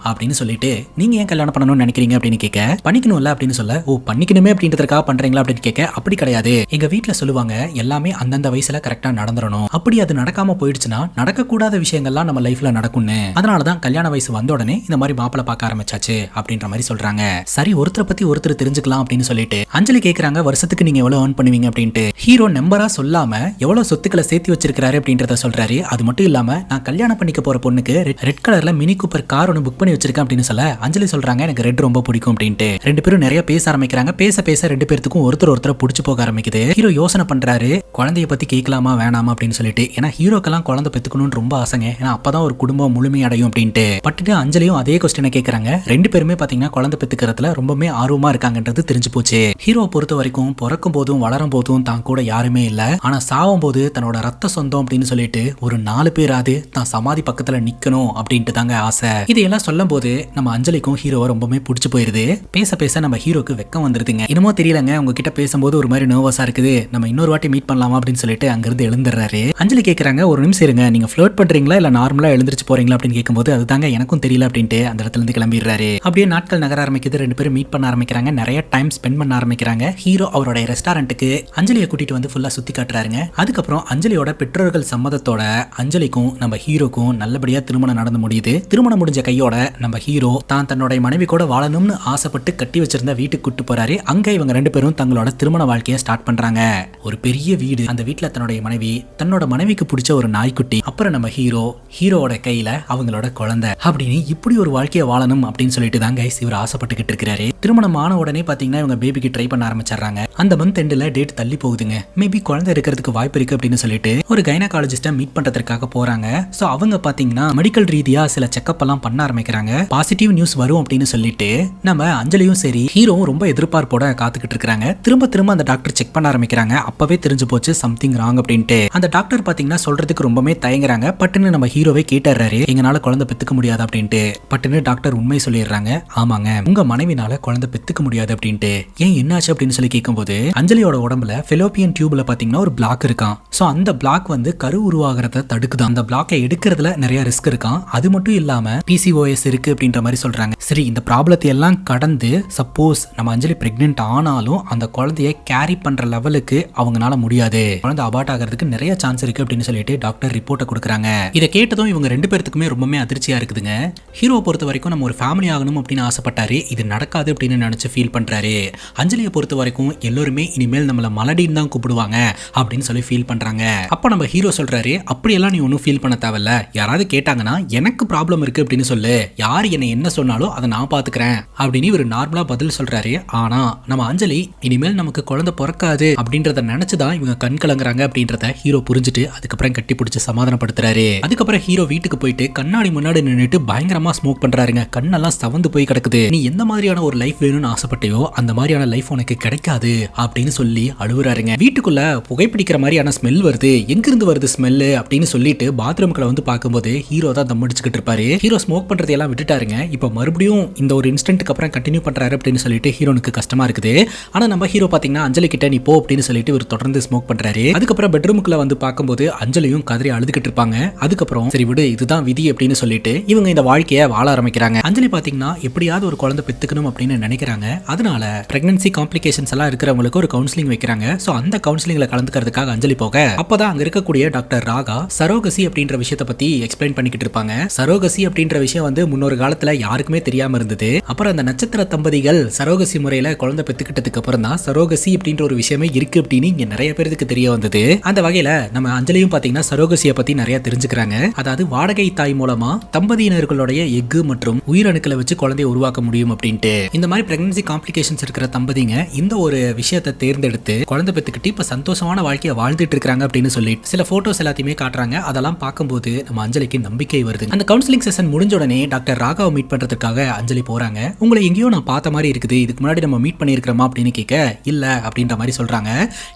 அப்படின்னு சொல்லிட்டு, நீங்க ஏன் கல்யாணம் பண்ணணும்னு நினைக்கிறீங்க அப்படின்னு கேட்க, பண்ணிக்கணும்ல அப்படின்னு சொல்ல, ஓ பண்ணிக்கணுமே அப்படின்றதுக்காக பண்றீங்களா அப்படின்னு கேட்க, அப்படி கிடையாது, எங்க வீட்டுல சொல்லுவாங்க எல்லாமே அந்தந்த வயசுல கரெக்டா நடந்துடணும், அப்படி அது நடக்காம போயிடுச்சுன்னா நடக்கக்கூடாத விஷயங்கள்லாம் நம்ம லைஃப்ல நடக்கும்னு, அதனாலதான் கல்யாண வயசு வந்த உடனே இந்த மாதிரி மாப்பிளை பார்க்க ஆரம்பிச்சாச்சு அப்படின்ற மாதிரி சொல்றாங்க. சரி ஒருத்தரை பத்தி ஒருத்தர் தெரிஞ்சுக்கலாம் அப்படின்னு சொல்லிட்டு அஞ்சலி கேக்குறாங்க, வருஷத்துக்கு நீங்க எவ்வளவு earn பண்ணுவீங்க அப்படின்ட்டு. ஹீரோ நம்பரா சொல்லாம எவ்வளவு சொத்துக்களை சேர்த்து வச்சிருக்காரு அப்படின்றத சொல்றாரு. அது மட்டும் இல்லாம நான் கல்யாணம் பண்ணிக்க போற பொண்ணுக்கு ரெட் கலர்ல மினி கூப்பர் கார் ஒன்று புக் பண்ணி வச்சிருக்கேன் அப்படின்னு சொல்ல, அஞ்சலி சொல்றாங்க எனக்கு ரெட் ரொம்ப பிடிக்கும் அப்படின்ட்டு. 2 பேரும் நிறைய பேச ஆரம்பிக்கிறாங்க. பேச பேச 2 பேருக்கும் ஒருத்தர் பிடிச்சு போக ஆரம்பிக்குது. ஹீரோ யோசனை பண்றாரு, குழந்தைய பத்தி கேட்கலாமா வேணாமா அப்படின்னு சொல்லிட்டு. ஏன்னா ஹீரோக்கெல்லாம் குழந்தை பெத்துக்கணும்னு ரொம்ப ஆசைங்க, ஏன்னா அப்பதான் ஒரு குடும்பம் முழுமையடையும் அப்படின்ட்டு. பட்டுட்டு அஞ்சலியும் அதே கொஸ்டினை கேட்கறாங்க. 2 பேருமே பாத்தீங்கன்னா குழந்தை பெத்துக்கிறதுல ரொம்பவே ஆர்வமா இருக்காங்கன்றது தெரிஞ்சு போச்சு. ஹீரோ பொறுத்த வரைக்கும் பிறக்கும் போதும் வளரும் போதும் தான் கூட யாருமே இல்ல, ஆனா சாவும் போது தன்னோட ரத்த சொந்தம் அப்படின்னு சொல்லிட்டு ஒரு 4 பேராது தான் சமாதி பக்கத்துல நிக்கணும் அப்படின்ட்டு தாங்க ஆசை. இதையெல்லாம் சொல்லும் போது நம்ம அஞ்சலிக்கும் ஹீரோவை ரொம்பவே பிடிச்சு போயிருது. பேச பேச நம்ம ஹீரோக்கு வெக்கம் வந்துருதுங்க. என்னமோ தெரியலங்க, உங்ககிட்ட பேசும்போது ஒரு மாதிரி நர்வஸா இருக்குது, நம்ம இன்னொரு வாட்டி மீட் பண்ணலாமா அப்படின்னு சொல்லிட்டு அங்கிருந்து எழுந்துடுறாரு. அஞ்சலி கேட்கறாங்க, ஒரு நிமிஷம் இருங்க, நீங்க ஃப்ளர்ட் பண்றீங்களா இல்ல நார்மலா எழுந்திருச்சு போறீங்களா அப்படின்னு கேட்கும்போது, அதுதாங்க எனக்கும் தெரியல அப்படின்ட்டு அந்த இடத்துல இருந்து கிளம்பிடுறாரு. அப்படியே நாட்கள் நகர ஆரம்பிக்குது. 2 பேரும் மீட் பண்ண ஆரம்பிக்கிறாங்க, நிறைய டைம் ஸ்பெண்ட் பண்ண ஆரம்பிக்கிறாங்க. ஹீரோ அவருடைய ரெஸ்டாரண்ட்டுக்கு அஞ்சலியை கூட்டிட்டு வந்து ஃபுல்லா சுத்தி காட்டுறாருங்க. அதுக்கப்புறம் அஞ்சலியோட பெற்றோர்கள் சம்மதத்தோட அஞ்சலிக்கும் நம்ம ஹீரோக்கும் நல்லபடியா திருமணம் நடந்து முடியுது. திருமணம் முடிஞ்ச கையோட நம்ம ஹீரோ தான் தன்னுடைய மனைவி கூட வாழணும்னு ஆசைப்பட்டு கட்டி வச்சிருந்த வீட்டுக்கு கூட்டு போறாரு. அங்க இவங்க 2 பேரும் தங்களோட திருமண வாழ்க்கையை ஸ்டார்ட் பண்றாங்க. ஒரு பெரிய வீடு, அந்த வீட்டுல தன்னுடைய மனைவி, தன்னோட மனைவிக்கு பிடிச்ச ஒரு நாய்க்குட்டி, அப்புறம் நம்ம ஹீரோவோட கையில அவங்களோட குழந்தை அப்படின்னு இப்படி ஒரு வாழ்க்கையை வாழணும் அப்படின்னு சொல்லிட்டு தான் கைஸ் இவர் ஆசைப்பட்டுக்கிட்டு இருக்காரு. திருமணம் ஆன உடனே பாத்தீங்கன்னா இவங்க பேபிக்கு ட்ரை பண்ண ஆரம்பிச்சாங்க. அந்த மந்த் எண்ட்ல டேட் தள்ளி போகுதுங்க. மேபி குழந்தை இருக்கிறதுக்கு வாய்ப்பு இருக்கு அப்படின்னு சொல்லிட்டு ஒரு கைனகாலஜிஸ்ட மீட் பண்றதுக்காக போறாங்க. சோ அவங்க பாத்தீங்கன்னா மெடிக்கல் ரீதியா சில செக்அப் எல்லாம் பண்ண ஆரம்பிக்கிறாங்க. பாசிட்டிவ் நியூஸ் வரும் அப்படின்னு சொல்லிட்டு நம்ம அஞ்சலியும் சரி ஹீரோ ஹீரோவும் ரொம்ப எதிர்பார்ப்போட காத்துக்கிட்டு இருக்காங்க. திரும்ப திரும்ப அந்த டாக்டர் செக் பண்ண ஆரம்பிக்கிறாங்க. அப்பவே தெரிஞ்சு போச்சு சம்திங் ராங் அப்படின்ட்டு. அந்த டாக்டர் பாத்தீங்கன்னா சொல்றதுக்கு ரொம்பவே தயங்குறாங்க. பட்டுன்னு நம்ம ஹீரோவே கேட்டுறாரு, எங்கனால குழந்தை பெத்துக்க முடியாது அப்படின்ட்டு. பட்டுன்னு டாக்டர் உண்மை சொல்லிடுறாங்க, ஆமாங்க உங்க மனைவினால குழந்தை பெத்துக்க முடியாது அப்படின்ட்டு. ஏன் என்னாச்சு அப்படின்னு சொல்லி கேட்கும்போது, அஞ்சலியோட உடம்புல ஃபெலோப்பியன் டியூப்ல பாத்தீங்கன்னா ஒரு பிளாக் இருக்கான். சோ அந்த பிளாக் வந்து கரு உருவாகிறத தடுக்குது. அந்த பிளாக்கை எடுக்கிறதுல நிறைய ரிஸ்க் இருக்கான். அது மட்டும் இல்லாம PCOS இருக்கு அப்படின்ற மாதிரி சொல்றாங்க. சரி, இந்த ப்ராப்ளத்தை எல்லாம் கடந்து சப்போஸ் நம்ம அஞ்சலி பிரெக்னென்ட் ஆனாலும் அந்த குழந்தைய கேரி பண்ற லெவலுக்கு அவங்களால முடியாது, குழந்தை அபார்ட் ஆகிறதுக்கு நிறைய சான்ஸ் இருக்கு அப்படின்னு சொல்லிட்டு டாக்டர் ரிப்போர்ட்டை கொடுக்குறாங்க. இதை கேட்டதும் இவங்க ரெண்டு பேருக்குமே ரொம்பவே அதிர்ச்சியா இருக்குதுங்க. ஹீரோவை பொறுத்த வரைக்கும் நம்ம ஒரு ஃபேமிலி ஆகணும் அப்படின்னு ஆசைப்பட்டாரு, இது நடக்காது அப்படின்னு நினைச்சு ஃபீல் பண்றாரு. அஞ்சலியை பொறுத்த வரைக்கும் எல்லோருமே இனிமேல் நம்மள மலடின்னு தான் கூப்பிடுவாங்க அப்படின்னு சொல்லி ஃபீல் பண்றாங்க. அப்ப நம்ம ஹீரோ சொல்றாரு, அப்படியெல்லாம் நீ ஒன்னும் ஃபீல் பண்ண தேவையில்ல, யாராவது கேட்டாங்கன்னா எனக்கு ப்ராப்ளம் இருக்கு அப்படின்னு சொல்லு, யாரு என்ன என்ன சொன்னாலும் அதை நான் பாத்துக்கிறேன் அப்படின்னு இவர் நார்மலா பதில் சொல்றாரு. ஆனா நம்ம அஞ்சலி இனிமேல் நமக்கு குழந்தை பிறக்காது அப்படின்றத நினைச்சுதான் இவங்க கண் கலங்குறாங்க அப்படின்றத ஹீரோ புரிஞ்சுட்டு அதுக்கப்புறம் கட்டி பிடிச்சு சமாதானப்படுத்துறாரு. அதுக்கப்புறம் ஹீரோ வீட்டுக்கு போயிட்டு கண்ணாடி முன்னாடி நின்னுட்டு பயங்கரமா ஸ்மோக் பண்றாருங்க. கண்ணெல்லாம் சவந்து போய் கிடக்குது. நீ எந்த மாதிரியான ஒரு லைஃப் வேணும்னு ஆசைப்பட்டியோ அந்த மாதிரியான லைஃப் உனக்கு கிடைக்காது அப்படின்னு சொல்லி அழுவுறாருங்க. வீட்டுக்குள்ள புகைப்பிடிக்கிற மாதிரியான ஸ்மெல் வருது, எங்கிருந்து வருது ஸ்மெல் அப்படின்னு சொல்லிட்டு பாத்ரூம்குள்ள வந்து பார்க்கும்போது ஹீரோ தான் தம் அடிச்சுக்கிட்டு இருப்பாரு. ஹீரோ ஸ்மோக் பண்றதெல்லாம் விட்டுட்டாருங்க. இப்ப மறுபடியும் இந்த ஒரு இன்ஸ்டன்ட்க்கு அப்புறம் கண்டினியூ பண்றாரு அப்படின்னு சொல்லிட்டு ஹீரோனுக்கு கஷ்டமா இருக்குது. ஆனா நம்ம ஹீரோ பாத்தீங்கன்னா அஞ்சலி கிட்ட நீ போ அப்படின்னு சொல்லிட்டு இவர் தொடர்ந்து ஸ்மோக் பண்றாரு. அதுக்கப்புறம் பெட்ரூமுக்குள்ள வந்து பார்க்கும்போது அஞ்சலியும் கதறி அழுதுகிட்டு இருப்பாங்க. அதுக்கப்புறம் சரி விடு, இதுதான் விதி அப்படின்னு சொல்லிட்டு இவங்க இந்த வாழ்க்கையை வாழ ஆரம்பிக்கிறாங்க. அஞ்சலி பாத்தீங்கன்னா எப்படியாவது ஒரு குழந்தை பெத்துக்கணும் அப்படின்னு நினைக்கிறாங்க. அதனால பிரெக்னன்சி காம்ப்ளிகேஷன்ஸ் எல்லாம் இருக்கிறவங்களுக்கு ஒரு கவுன்சிலிங் வைக்கிறாங்க. சோ அந்த கவுன்சிலிங்ல கலந்துக்கிறதுக்காக அஞ்சலி போக அப்பதான் அங்க இருக்கக்கூடிய டாக்டர் ராகா சரோகசி அப்படின்ற விஷயத்தை பத்தி எக்ஸ்பிளைன் பண்ணிக்கிட்டு இருப்பாங்க. சரோகசி அப்படின்ற விஷயம் வந்து முன்னொரு காலத்துல யாருக்குமே தெரியாம இருந்தது. அப்புறம் அந்த நட்சத்திர தம்பதிகள் சரோகசி முறையில குழந்தை பெத்துக்கிட்டதுக்கு அப்புறம் தான் சரோகசி அப்படின்ற ஒரு விஷயமே இருக்கு அப்படின்னு இங்க நிறைய பேருக்கு தெரிய வந்தது. அந்த வகையில நம்ம அஞ்சலியும் பாத்தீங்கன்னா சரோகசியை பத்தி நிறைய தெரிஞ்சுக்கிறாங்க. அதாவது வாடகை தாய் மூலமா தம்பதியினர்களுடைய எஃகு மற்றும் உயிரணுக்களை வச்சு குழந்தையை உருவாக்க முடியும் அப்படின்ட்டு. இந்த மாதிரி பிரெக்னன்சி காம்ப்ளிகேஷன்ஸ் இருக்கிற தம்பதிங்க இந்த ஒரு விஷயத்தை தேர்ந்தெடுத்து குழந்தை பெத்துக்கிட்டு இப்ப சந்தோஷமான வாழ்க்கையை வாழ்ந்துட்டு இருக்காங்க அப்படின்னு சொல்லி சில போட்டோஸ் எல்லாத்தையுமே காட்டுறாங்க. அதெல்லாம் பார்க்கும்போது நம்ம அஞ்சலிக்கு நம்பிக்கை வருது. அந்த கவுன்சிலிங் செஷன் முடிஞ்ச உடனே டாக்டர் ராகாவை மீட் பண்றதுக்காக அஞ்சலி போறாங்க. உங்களை எங்கேயோ நான் பார்த்த மாதிரி இருக்குது, இதுக்கு முன்னாடி நம்ம மீட் பண்ணியிருக்கிறோமா அப்படின்னு கேட்க இல்ல அப்படின்ற மாதிரி சொல்றாங்க.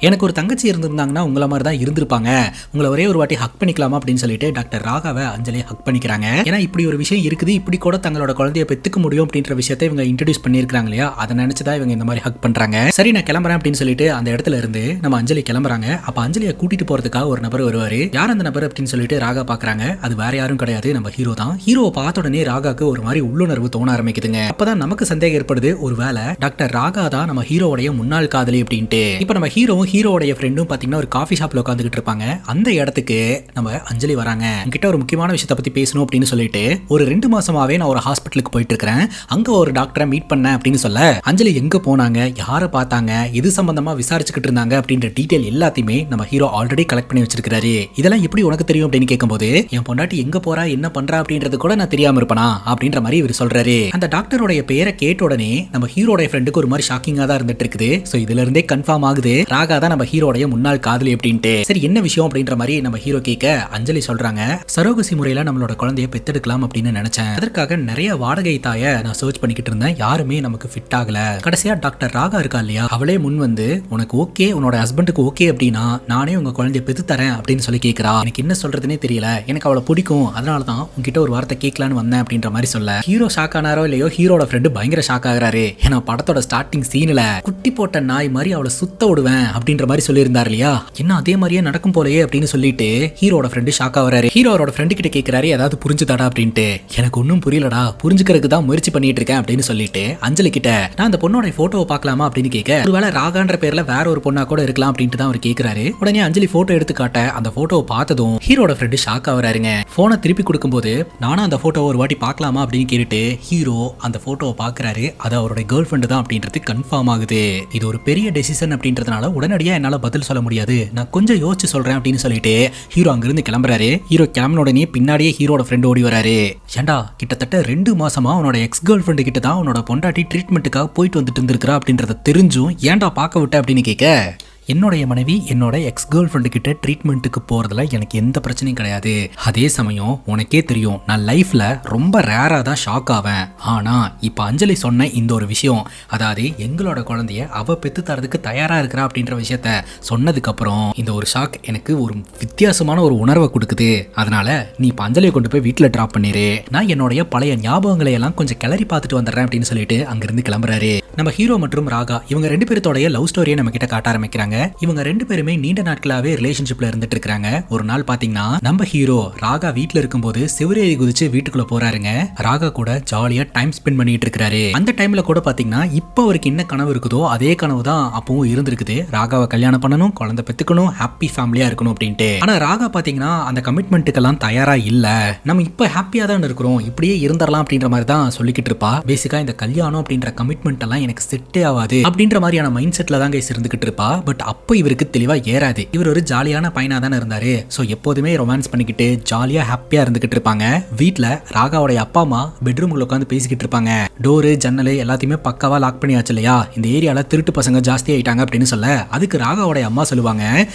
எனக்கு ஒரு தங்கச்சி இருந்திருந்தாங்கன்னா உங்களை மாதிரி தான் இருந்திருப்பாங்க, உங்களை ஒரே ஒரு வாட்டி ஹக் பண்ணிக்கலாமா அப்படின்னு சொல்லிட்டு டாக்டர் ராகாவை அஞ்சலி ஹக் பண்ணிக்கிறாங்க. ஏன்னா இப்படி ஒரு விஷயம் இருக்குது, இப்படி கூட தங்களோட குழந்தைய பெத்துக்க முடியும் அப்படின்ற விஷயத்தை இவங்க இன்ட்ரோடியூஸ் பண்ணியிருக்காங்க இல்லையா, அதை நினைச்சுதான் இவங்க இந்த மாதிரி ஹக் பண்றாங்க. சரி நான் கிளம்புறேன் அப்படின்னு சொல்லிட்டு அந்த இடத்துல இருந்து நம்ம அஞ்சலி கிளம்புறாங்க. அப்ப அஞ்சலியை கூட்டிட்டு போறதுக்காக ஒரு நபர் வருவாரு. யார் அந்த நபர் அப்படின்னு சொல்லிட்டு ராகா பாக்குறாங்க. அது வேற யாரும் கிடையாது, நம்ம ஹீரோ தான். ஹீரோவை பார்த்த உடனே ராகாக்கு ஒரு மாதிரி உள்ளுணர்வு தோண ஆரம்பிக்குதுங்க. அப்பதான் நமக்கு சந்தேகம் ஏற்படுது, ஒருவேளை டாக்டர் ராகா தான் நம்ம ஹீரோவுடைய முன்னாள் காதலி அப்படின்ட்டு. இப்ப நம்ம ஹீரோவும் ஹீரோவுடைய ஃப்ரெண்டும் பாத்தீங்கன்னா ஒரு காஃபி ஷாப்ல உட்காந்துக்கிட்டு இருப்பாங்க. அந்த இடத்துக்கு நம்ம அஞ்சலி வராங்க. கிட்ட ஒரு முக்கியமான விஷயத்தை பத்தி பேசணும் அப்படின்னு சொல்லிட்டு, ஒரு 2 மாசமாவே நான் ஒரு ஹாஸ்பிட்டலுக்கு போயிட்டு இருக்கிறேன், அங்க ஒரு டாக்டரை மீட் பண்ணேன் அப்படின்னு சொல்ல, அஞ்சலி எங்க போனாங்க, யாரை பார்த்தாங்க, இது சம்பந்தமா விசாரிச்சுக்கிட்டு இருந்தாங்க அப்படின்ற டீடைல் எல்லாத்தையுமே நம்ம ஹீரோ ஆல்ரெடி கலெக்ட் பண்ணி வச்சிருக்காரு. இதெல்லாம் எப்படி உனக்கு தெரியும் அப்படின்னு கேட்கும்போது, என் பொண்டாட்டி எங்க போறா என்ன பண்றா அப்படின்றது கூட நான் தெரியாம இருப்பனா அப்படின்ற மாதிரி இவர் சொல்றாரு. அந்த டாக்டரோட பேரை கேட்ட உடனே நம்ம ஹீரோட ஃப்ரெண்டுக்கு ஒரு மாதிரி ஷாக்கிங்கா தான் இருந்துட்டு இருக்குது. சோ இதுல இருந்தே கன்ஃபார்ம் ஆகுது ராகா தான் நம்ம ஹீரோடைய முன்னாள் காதலி அப்படின்ட்டு. சரி என்ன விஷயம் அப்படின்ற மாதிரி நம்ம ஹீரோ கேட்க அஞ்சலி சொல்றாங்க, சரோகசி முறையில நம்மளோட குழந்தைய பெத்தெடுக்கலாம் அப்படின்னு நினைச்சேன். அதற்காக நிறைய வாடகை தாயை நான் சர்ச் பண்ணிக்கிட்டு இருந்தேன், யாருமே நமக்கு ஃபிட் ஆகல. கடைசியா டாக்டர் ராகா இருக்கா இல்லையா, அவளே முன் வந்து உனக்கு ஓகே, உன்னோட ஹஸ்பண்டுக்கு ஓகே அப்படின்னா நானே உங்க குழந்தைய பெத்து தரேன் அப்படின்னு சொல்லி கேட்கிறா. எனக்கு என்ன சொல்றதுனே தெரியல, எனக்கு அவளை பிடிக்கும், அதனாலதான் உங்ககிட்ட ஒரு வார்த்தை கேட்கலான்னு வந்தேன் அப்படின்ற மாதிரி சொல்ல, ஹீரோ ஷாக் ஆனாரோ இல்லையோ ஹீரோட ஃப்ரெண்டு பயங்கர ஷாக் ஆகுறாரு. ஏன்னா படத்தோட ஸ்டார்டிங் சீன்ல குட்டி போட்ட நாய் மாதிரி அவளை சுத்த விடுவேன் அப்படின்ற மாதிரி சொல்லியிருந்தார் இல்லையா, என்ன அதே மாதிரியே நடக்கும் போலயே அப்படின்னு சொல்லிட்டு ஹீரோட ஃப்ரெண்டு ஷாக் ஆகுறாரு. ஹீரோட ஃப்ரெண்டு கிட்ட கேட்கிறாரு, ஏதாவது புரிஞ்சுதாடா அப்படின்ட்டு. எனக்கு ஒன்னும் புரியலடா, புரிஞ்சுக்கிறதுக்கு தான் முயற்சி பண்ணிட்டு இருக்கேன் அப்படின்னு சொல்லிட்டு அஞ்சலி கிட்ட நான் அந்த பொண்ணோட போட்டோவை பார்க்கலாமா அப்படின்னு கேட்க, ஒருவேளை ராகான்ற பேர்ல வேற ஒரு பொண்ணா கூட இருக்கலாம் அப்படின்ட்டு தான் அவர் கேட்கிறாரு. உடனே அஞ்சலி போட்டோ எடுத்து காட்ட அந்த போட்டோவை பார்த்ததும் ஹீரோட ஃப்ரெண்டு ஷாக் ஆகுறாருங்க. போனை திருப்பி கொடுக்கும்போது நானும் அந்த போட்டோவை ஒரு வாட்டி பார்க்கலாமா அப்படின்னு கேட்டுட்டு ஹீரோ அந்த போட்டோவை பார்க்கறாரு. அது அவருடைய கேர்ள் ஃப்ரெண்டு தான் அப்படின்றது கன்ஃபார்ம் ஆகுது. இது ஒரு பெரிய டெசிஷன் அப்படின்றதுனால உடனடியா என்னால பதில் சொல்ல முடியாது, நான் கொஞ்சம் யோசிச்சு சொல்றேன் அப்படின்னு சொல்லிட்டு ஹீரோ அங்கிருந்து கிளம்புறாரு. ஹீரோ கிளம்பின உடனே பின்னாடியே ஹீரோட ஃப்ரெண்ட் ஓடி வராரு. ஏண்டா கிட்டத்தட்ட 2 மாசமா உன்னோட எக்ஸ் கேர்ள் ஃப்ரெண்டு கிட்ட தான் உன்னோட பொண்டாட்டி ட்ரீட்மெண்ட்டுக்காக போயிட்டு வந்துட்டு இருந்திருக்கிறா அப்படின்றத தெரிஞ்சும் ஏன்டா பார்க்க விட்ட அப்படின்னு கேட்க, என்னுடைய மனைவி என்னோட எக்ஸ் கேர்ள் ஃப்ரெண்டு கிட்ட ட்ரீட்மெண்ட்டுக்கு போறதுல எனக்கு எந்த பிரச்சனையும் கிடையாது. அதே சமயம் உனக்கே தெரியும் நான் லைஃப்ல ரொம்ப ரேரா தான் ஷாக் ஆவேன். ஆனா இப்ப அஞ்சலி சொன்ன இந்த ஒரு விஷயம், அதாவது எங்களோட குழந்தைய அவ பெத்து தரதுக்கு தயாரா இருக்கிறா அப்படின்ற விஷயத்த சொன்னதுக்கு அப்புறம் இந்த ஒரு ஷாக் எனக்கு ஒரு வித்தியாசமான ஒரு உணர்வை கொடுக்குது. அதனால நீ இப்ப அஞ்சலியை கொண்டு போய் வீட்டுல டிராப் பண்ணிரு, நான் என்னுடைய பழைய ஞாபகங்களை எல்லாம் கொஞ்சம் கிளறி பார்த்துட்டு வந்துடுறேன் அப்படின்னு சொல்லிட்டு அங்கிருந்து கிளம்புறாரு. நம்ம ஹீரோ மற்றும் ராகா இவங்க ரெண்டு பேருத்தோடைய லவ் ஸ்டோரியை நம்ம கிட்ட காட்ட ஆரம்பிக்கிறாங்க. இவங்க ரெண்டு பேருமே நீண்ட நாட்களாவே ரிலேஷன்ஷிப்ல இருந்துட்டு இருக்காங்க. ஒரு நாள் பாத்தீங்கன்னா நம்ம ஹீரோ ராகா வீட்டுல இருக்கும்போது சிவரேறி குதிச்சு வீட்டுக்குள்ள போறாருங்க. ராகா கூட ஜாலியா டைம் ஸ்பெண்ட் பண்ணிட்டு இருக்காரு. அந்த டைம்ல கூட பாத்தீங்கன்னா இப்ப அவருக்கு என்ன கனவு இருக்குதோ அதே கனவு தான் அப்பவும் இருந்திருக்குது. ராகாவை கல்யாணம் பண்ணணும், குழந்தை பெத்துக்கணும், ஹாப்பி ஃபேமிலியா இருக்கணும் அப்படின்ட்டு. ஆனா ராகா பாத்தீங்கன்னா அந்த கமிட்மெண்ட்டுக்கெல்லாம் தயாரா இல்ல. நம்ம இப்ப ஹாப்பியா தான் இருக்கிறோம், இப்படியே இருந்துடலாம் அப்படின்ற மாதிரி தான் சொல்லிக்கிட்டு இருப்பா. பேசிக்கா இந்த கல்யாணம் அப்படின்ற கமிட்மெண்ட் எல்லாம் எனக்கு செட்டே ஆகாது அப்படின்ற மாதிரியான மைண்ட் செட்ல தான் கைஸ் இருந்துகிட்டு இருப்பா. பட் அப்போ இவருக்கு தெளிவா ஏறாது. இவர் ஒரு ஜாலியான பையனா தானே இருந்தாரு. சோ எப்போதுமே ரொமான்ஸ் பண்ணிக்கிட்டு ஜாலியா ஹாப்பியா இருந்துகிட்டு இருப்பாங்க. வீட்டுல ராகாவோட அப்பா அம்மா பெட்ரூம்ல உட்காந்து பேசிக்கிட்டு இருப்பாங்க. டோரு ஜன்னல் எல்லாத்தையுமே பக்காவா லாக் பண்ணியாச்சு இல்லையா, இந்த ஏரியால திருட்டு பசங்க ஜாஸ்தி ஆயிட்டாங்க அப்படின்னு சொல்ல, அதுக்கு ராகாவோட அம்மா சொல்லுவாங்க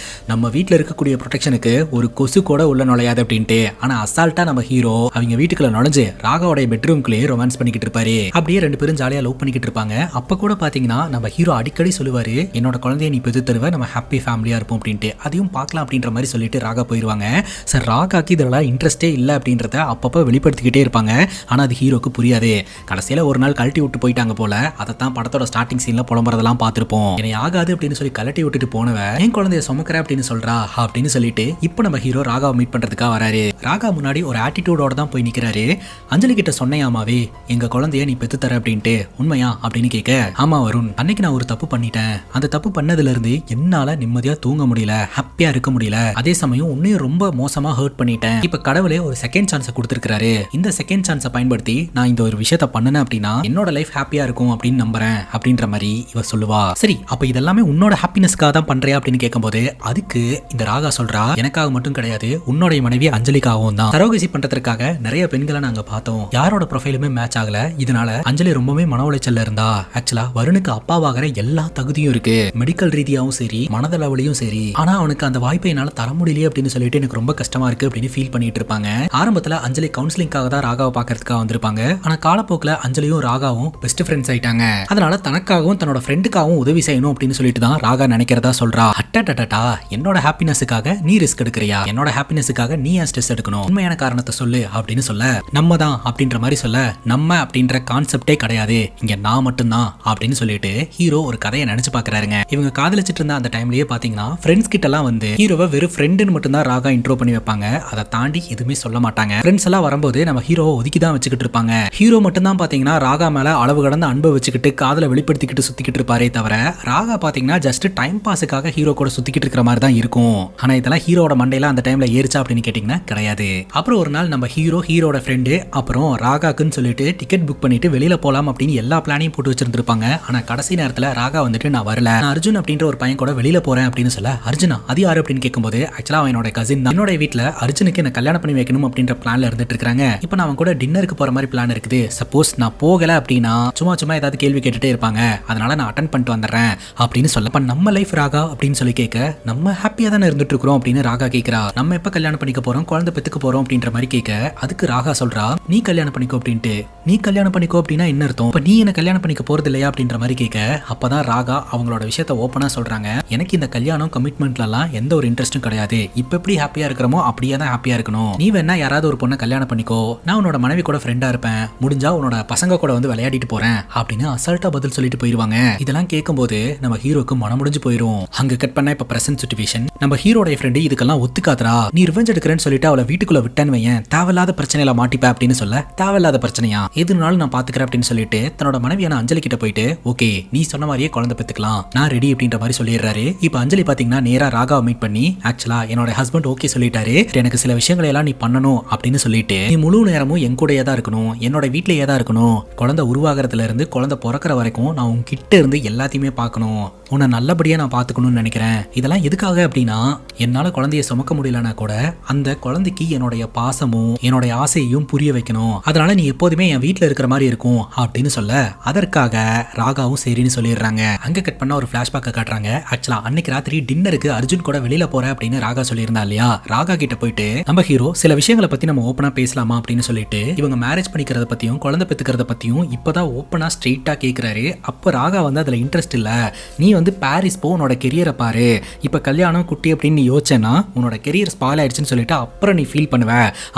நம்ம வீட்டுல இருக்கக்கூடிய ப்ரொடெக்ஷனுக்கு ஒரு கொசு கூட உள்ள நுழையாது அப்படின்ட்டு. ஆனா அசால்ட்டா நம்ம ஹீரோ அவங்க வீட்டுக்குள்ள நுழைஞ்சு ராகாவோட பெட்ரூம்குள்ளேயே ரொமான்ஸ் பண்ணிக்கிட்டு இருப்பாரு. அப்படியே ரெண்டு பேரும் ஜாலியா லவ் பண்ணிக்கிட்டு இருப்பாங்க. அப்ப கூட பாத்தீங்கன்னா நம்ம ஹீரோ அடிக்கடி சொல்லுவாரு என்னோட குழந்தைய நீ பெத்து தருவ, நம்ம ஹாப்பி ஃபேமிலியா இருப்போம் அப்படின்ட்டு. அதையும் பார்க்கலாம் அப்படின்ற மாதிரி சொல்லிட்டு ராகா போயிருவாங்க. சார் ராகாக்கு இதெல்லாம் இன்ட்ரெஸ்டே இல்லை அப்படின்றத அப்பப்போ வெளிப்படுத்திக்கிட்டே இருப்பாங்க. ஆனா அது ஹீரோக்கு புரியாது. கடைசியில ஒரு நாள் கழட்டி விட்டு போயிட்டாங்க போல. அதைத்தான் படத்தோட ஸ்டார்டிங் சீன்ல புலம்புறதெல்லாம் பார்த்திருப்போம். என்னை ஆகாது அப்படின்னு சொல்லி கழட்டி விட்டுட்டு போனவ என் குழந்தைய சுமக்கிற அப்படின்னு சொல்றா அப்படின்னு சொல்லிட்டு இப்போ நம்ம ஹீரோ ராகாவை மீட் பண்றதுக்காக வராரு. ராகா முன்னாடி ஒரு ஆட்டிடியூடோட தான் போய் நிக்கிறாரு. அஞ்சலி கிட்ட சொன்னையாமாவே எங்க குழந்தைய நீ பெத்து தர அப்படின்ட்டு. உண்மையா அப்படின்னு கேட்க, ஆமா வருண், அன்னைக்கு நான் ஒரு தப்பு பண்ணிட்டேன். அந்த தப்பு பண்ணதுல இருந்து என்னால நிம்மதியா தூங்க முடியல, ஹாப்பியா இருக்க முடியல. அதே சமயம் உன்னையும் ரொம்ப மோசமா ஹர்ட் பண்ணிட்டேன். இப்ப கடவுளே ஒரு செகண்ட் சான்ஸை கொடுத்திருக்காரு. இந்த செகண்ட் சான்ஸை பயன்படுத்தி நான் இந்த ஒரு விஷயத்த பண்ணனேன் அப்படின்னா என்னோட லைஃப் ஹாப்பியா இருக்கும் அப்படின்னு நம்புறேன் அப்படின்ற மாதிரி இவ சொல்லுவா. சரி அப்ப இதெல்லாமே உன்னோட ஹாப்பினஸ்க்காக தான் பண்றியா அப்படின்னு கேட்கும்போது அதுக்கு இந்த ராகா சொல்றா எனக்காக மட்டும் கிடையாது, உன்னோட மனைவி அஞ்சலிக்காகவும் தான். சரோகசி பண்றதுக்காக நிறைய பெண்களை நாங்க பார்த்தோம், யாரோட ப்ரொஃபைலுமே மேட்ச் ஆகல. இதனால அஞ்சலி ரொம்பவே மன உளைச்சல்ல இருந்தா. ஆக்சுவலா வருணுக்கு அப்பாவாகிற எல்லா தகுதியும் இருக்கு, மெடிக்கல் ரீதியாவும் சரி மனதளவுலையும் சரி. ஆனா அவனுக்கு அந்த வாய்ப்பை என்னால தர முடியலையே அப்படின்னு சொல்லிட்டு எனக்கு ரொம்ப கஷ்டமா இருக்கு அப்படின்னு ஃபீல் பண்ணிட்டு இருப்பாங்க. ஆரம்பத்துல அஞ்சலி கவுன்சிலிங்காக தான் ராகாவை பாக்குறதுக்காக வந்திருப்பாங்க. ஆனா காலப்போக்கில் அஞ்சலியும் ராகாவும் பெஸ்ட் ஃப்ரெண்ட்ஸ் ஆயிட்டாங்க. அதனால தனக்காகவும் தன்னோட ஃப்ரெண்டுக்காகவும் உதவி செய்யணும் அப்படின்னு சொல்லிட்டு தான் ராகா நினைக்கிறதா சொல்றா. அட்டா என்னோட ஹாப்பினஸுக்காக நீ ரிஸ்க் எடுக்கிறியா, என்னோட ஹாப்பினஸுக்காக நீ ஏன் ஸ்ட்ரெஸ் எடுக்கணும், உண்மையான காரணத்தை சொல்லு அப்படின்னு சொல்ல, நம்ம தான் அப்படின்ற மாதிரி சொல்ல, நம்ம அப்படின்ற கான்செப்டே கிடையாது இங்க நான் மட்டும்தான் அப்படின்னு சொல்லிட்டு ஹீரோ ஒரு கதையை நினைச்சு பாக்குறாருங்க. இவங்க காதலிச்சிட்டு இருந்த அந்த டைம்லயே பாத்தீங்கன்னா ஃப்ரெண்ட்ஸ் கிட்ட எல்லாம் வந்து ஹீரோவை வெறும் ஃப்ரெண்டுன்னு மட்டும் தான் ராகா இன்ட்ரோ பண்ணி வைப்பாங்க. அதை தாண்டி எதுவுமே சொல்ல மாட்டாங்க. ஃப்ரெண்ட்ஸ் எல்லாம் வரும்போது நம்ம ஹீரோவை ஒதுக்கி தான் வச்சுக்கிட்டு இருப்பாங்க. ஹீரோ மட்டும் தான் பாத்தீங்கன்னா ராகா மேல அளவு கடந்த அன்பை வச்சுக்கிட்டு காதலை வெளிப்படுத்திக்கிட்டு சுத்திக்கிட்டு இருப்பாரே தவிர ராகா பாத்தீங்கன்னா ஜஸ்ட் டைம் பாஸுக்காக ஹீரோ கூட சுத்திக்கிட்டு இருக்கிற மாதிரி தான் இருக்கும். ஆனா இதெல்லாம் ஹீரோட மண்டையில அந்த டைம்ல ஏறிச்சா அப்படின்னு கேட்டீங்கன்னா கிடையாது. அப்புறம் ஒரு நாள் நம்ம ஹீரோட ஃப்ரெண்டு அப்புறம் ராகாக்குன்னு சொல்லிட்டு டிக்கெட் புக் பண்ணிட்டு வெளியில போலாம் அப்படின்னு எல்லா பிளானையும் போட்டு வச்சிருந்திருப்பாங்க. ஆனா கடைசி நேரத்துல ராகா வந்துட்டு நான் வரல, நான் அர்ஜுன் அப்படின்ற ஒரு பையன் கூட வெளியில போறேன் அப்படின்னு சொல்ல, அர்ஜுனா அது யாரு அப்படின்னு கேட்கும்போது ஆக்சுவலா அவன் என்னோட கசின் தான். என்னோட வீட்டுல அர்ஜுனுக்கு என்ன கல்யாணம் பண்ணி வைக்கணும் அப்படின்ற பிளான்ல இருந்துட்டு இருக்காங்க. இப்போ நான் அவன் கூட டின்னருக்கு போற மாதிரி பிளான் இருக்குது. சப்போஸ் நான் போகல அப்படின்னா சும்மா ஏதாவது கேள்வி கேட்டுட்டே இருப்பாங்க, அதனால நான் அட்டன் பண்ணிட்டு வந்துடுறேன் அப்படின்னு சொல்ல, நம்ம லைஃப் ராகா அப்படின்னு சொல்லி கேட்க, நம்ம ஹாப்பியா தானே இருந்துட்டு இருக்கிறோம் அப்படின்னு ராகா கேட்கிறா. நம்ம எப்ப கல்யாணம் பண்ணிக்க போறோம், குழந்தை பெத்துக்க போறோம் அப்படின்ற மாதிரி கேட்க, அதுக்கு ராகா சொல்றா நீ கல்யாணம் பண்ணிக்கோ அப்படின்ட்டு. நீ கல்யாணம் பண்ணிக்கோ அப்படின்னா என்ன அர்த்தம், இப்ப நீ என்ன கல்யாணம் பண்ணிக்க போறது இல்லையா அப்படின்ற மாதிரி கேட்க, அப்பதான் ராகா அவங்களோட விஷயத்த ஓப்பனா சொல்றாங்க. எனக்கு இந்த கல்யாணம் கமிட்மெண்ட்லாம் எந்த ஒரு இன்ட்ரெஸ்டும் கிடையாது, இப்ப எப்படி ஹாப்பியா இருக்கிறோமோ அப்படியே தான் ஹாப்பியா இருக்கணும். நீ வேணா யாராவது ஒரு பொண்ணை கல்யாணம் பண்ணிக்கோ, நான் உன்னோட மனைவி கூட ஃப்ரெண்டா இருப்பேன், முடிஞ்சா உன்னோட பசங்க கூட வந்து விளையாடிட்டு போறேன் அப்படின்னு அசால்ட்டா பதில் சொல்லிட்டு போயிருவாங்க. இதெல்லாம் கேட்கும்போது நம்ம ஹீரோக்கு மனம் முடிஞ்சு போயிரும். அங்க கட் பண்ண இப்ப பிரசன்ட் சிச்சுவேஷன். நம்ம ஹீரோட ஃப்ரெண்டு இதுக்கெல்லாம் ஒத்துக்காதரா, நீ ரிவெஞ்ச் எடுக்கிறேன்னு சொல்லிட்டு அவளை வீட்டுக்குள்ள விட்டேன்னு வையன், தேவையில்லாத பிரச்சனையில மாட்டிப்ப அப்படின்னு சொல்ல, தேவையில்லாத பிரச்சனையா எதுனாலும் நான் பாத்துக்கிறேன் அப்படின்னு சொல்லிட்டு தன்னோட மனைவியான அஞ்சலி கிட்ட போயிட்டு ஓகே நீ சொன்ன மாதிரியே குழந்தை பெத்துக்கலாம், நான் ரெடி அப்படின்ற மாதிரி சொல்லிடுறாரு. இப்ப அஞ்சலி பாத்தீங்கன்னா நேரா ராகாவை மீட் பண்ணி ஆக்சுவலா என்னோட ஹஸ்பண்ட் ஓகே சொல்லிட்டாரு, எனக்கு சில விஷயங்களை எல்லாம் நீ பண்ணணும் அப்படின்னு சொல்லிட்டு, நீ முழு நேரமும் என் கூடயே தான் இருக்கணும், என்னோட வீட்லயே தான் இருக்கணும், குழந்தை உருவாகிறதுல இருந்து குழந்தை பிறக்கிற வரைக்கும் நான் உன்கிட்ட இருந்து எல்லாத்தையுமே பார்க்கணும், உன்னை நல்லபடியா நான் பாத்துக்கணும்னு நினைக்கிறேன். இதெல்லாம் எதுக்காக அப்படின்னா என்னால குழந்தைய சுமக்க முடியலனா கூட அந்த குழந்தைக்கு என்னுடைய பாசமும் என்னுடைய ஆசையையும் புரிய வைக்கணும், அதனால நீ எப்போதுமே என் வீட்டுல இருக்கிற மாதிரி இருக்கும் அப்படின்னு சொல்ல அதற்காக ராகாவும் சரின்னு சொல்லிடுறாங்க. அங்க கட் பண்ண ஒரு பிளாஷ்பேக்கை காட்டுறாங்க. ஆக்சுவலா அன்னைக்கு ராத்திரி டின்னருக்கு அர்ஜுன் கூட வெளியில போறேன் அப்படின்னு ராகா சொல்லியிருந்தா இல்லையா, ராகா கிட்ட போயிட்டு நம்ம ஹீரோ சில விஷயங்களை பத்தி நம்ம ஓப்பனா பேசலாமா அப்படின்னு சொல்லிட்டு இவங்க மேரேஜ் பண்ணிக்கிறத பத்தியும் குழந்தை பெத்துக்கிறத பத்தியும் இப்பதான் ஓப்பனா ஸ்ட்ரெயிட்டா கேட்கிறாரு. அப்ப ராகா வந்து அதுல இன்ட்ரெஸ்ட் இல்ல, நீ வந்து பாரிஸ் போ, உன்னோட கெரியரை பாரு, இப்ப கல்யாணம் குட்டி அப்படின்னு நீ யோசிச்சேன்னா உன்னோட கெரியர் ஸ்பாயில் ஆயிடுச்சுன்னு சொல்லிட்டு அப்புறம் நீ ஃபீல் பண்ணுவ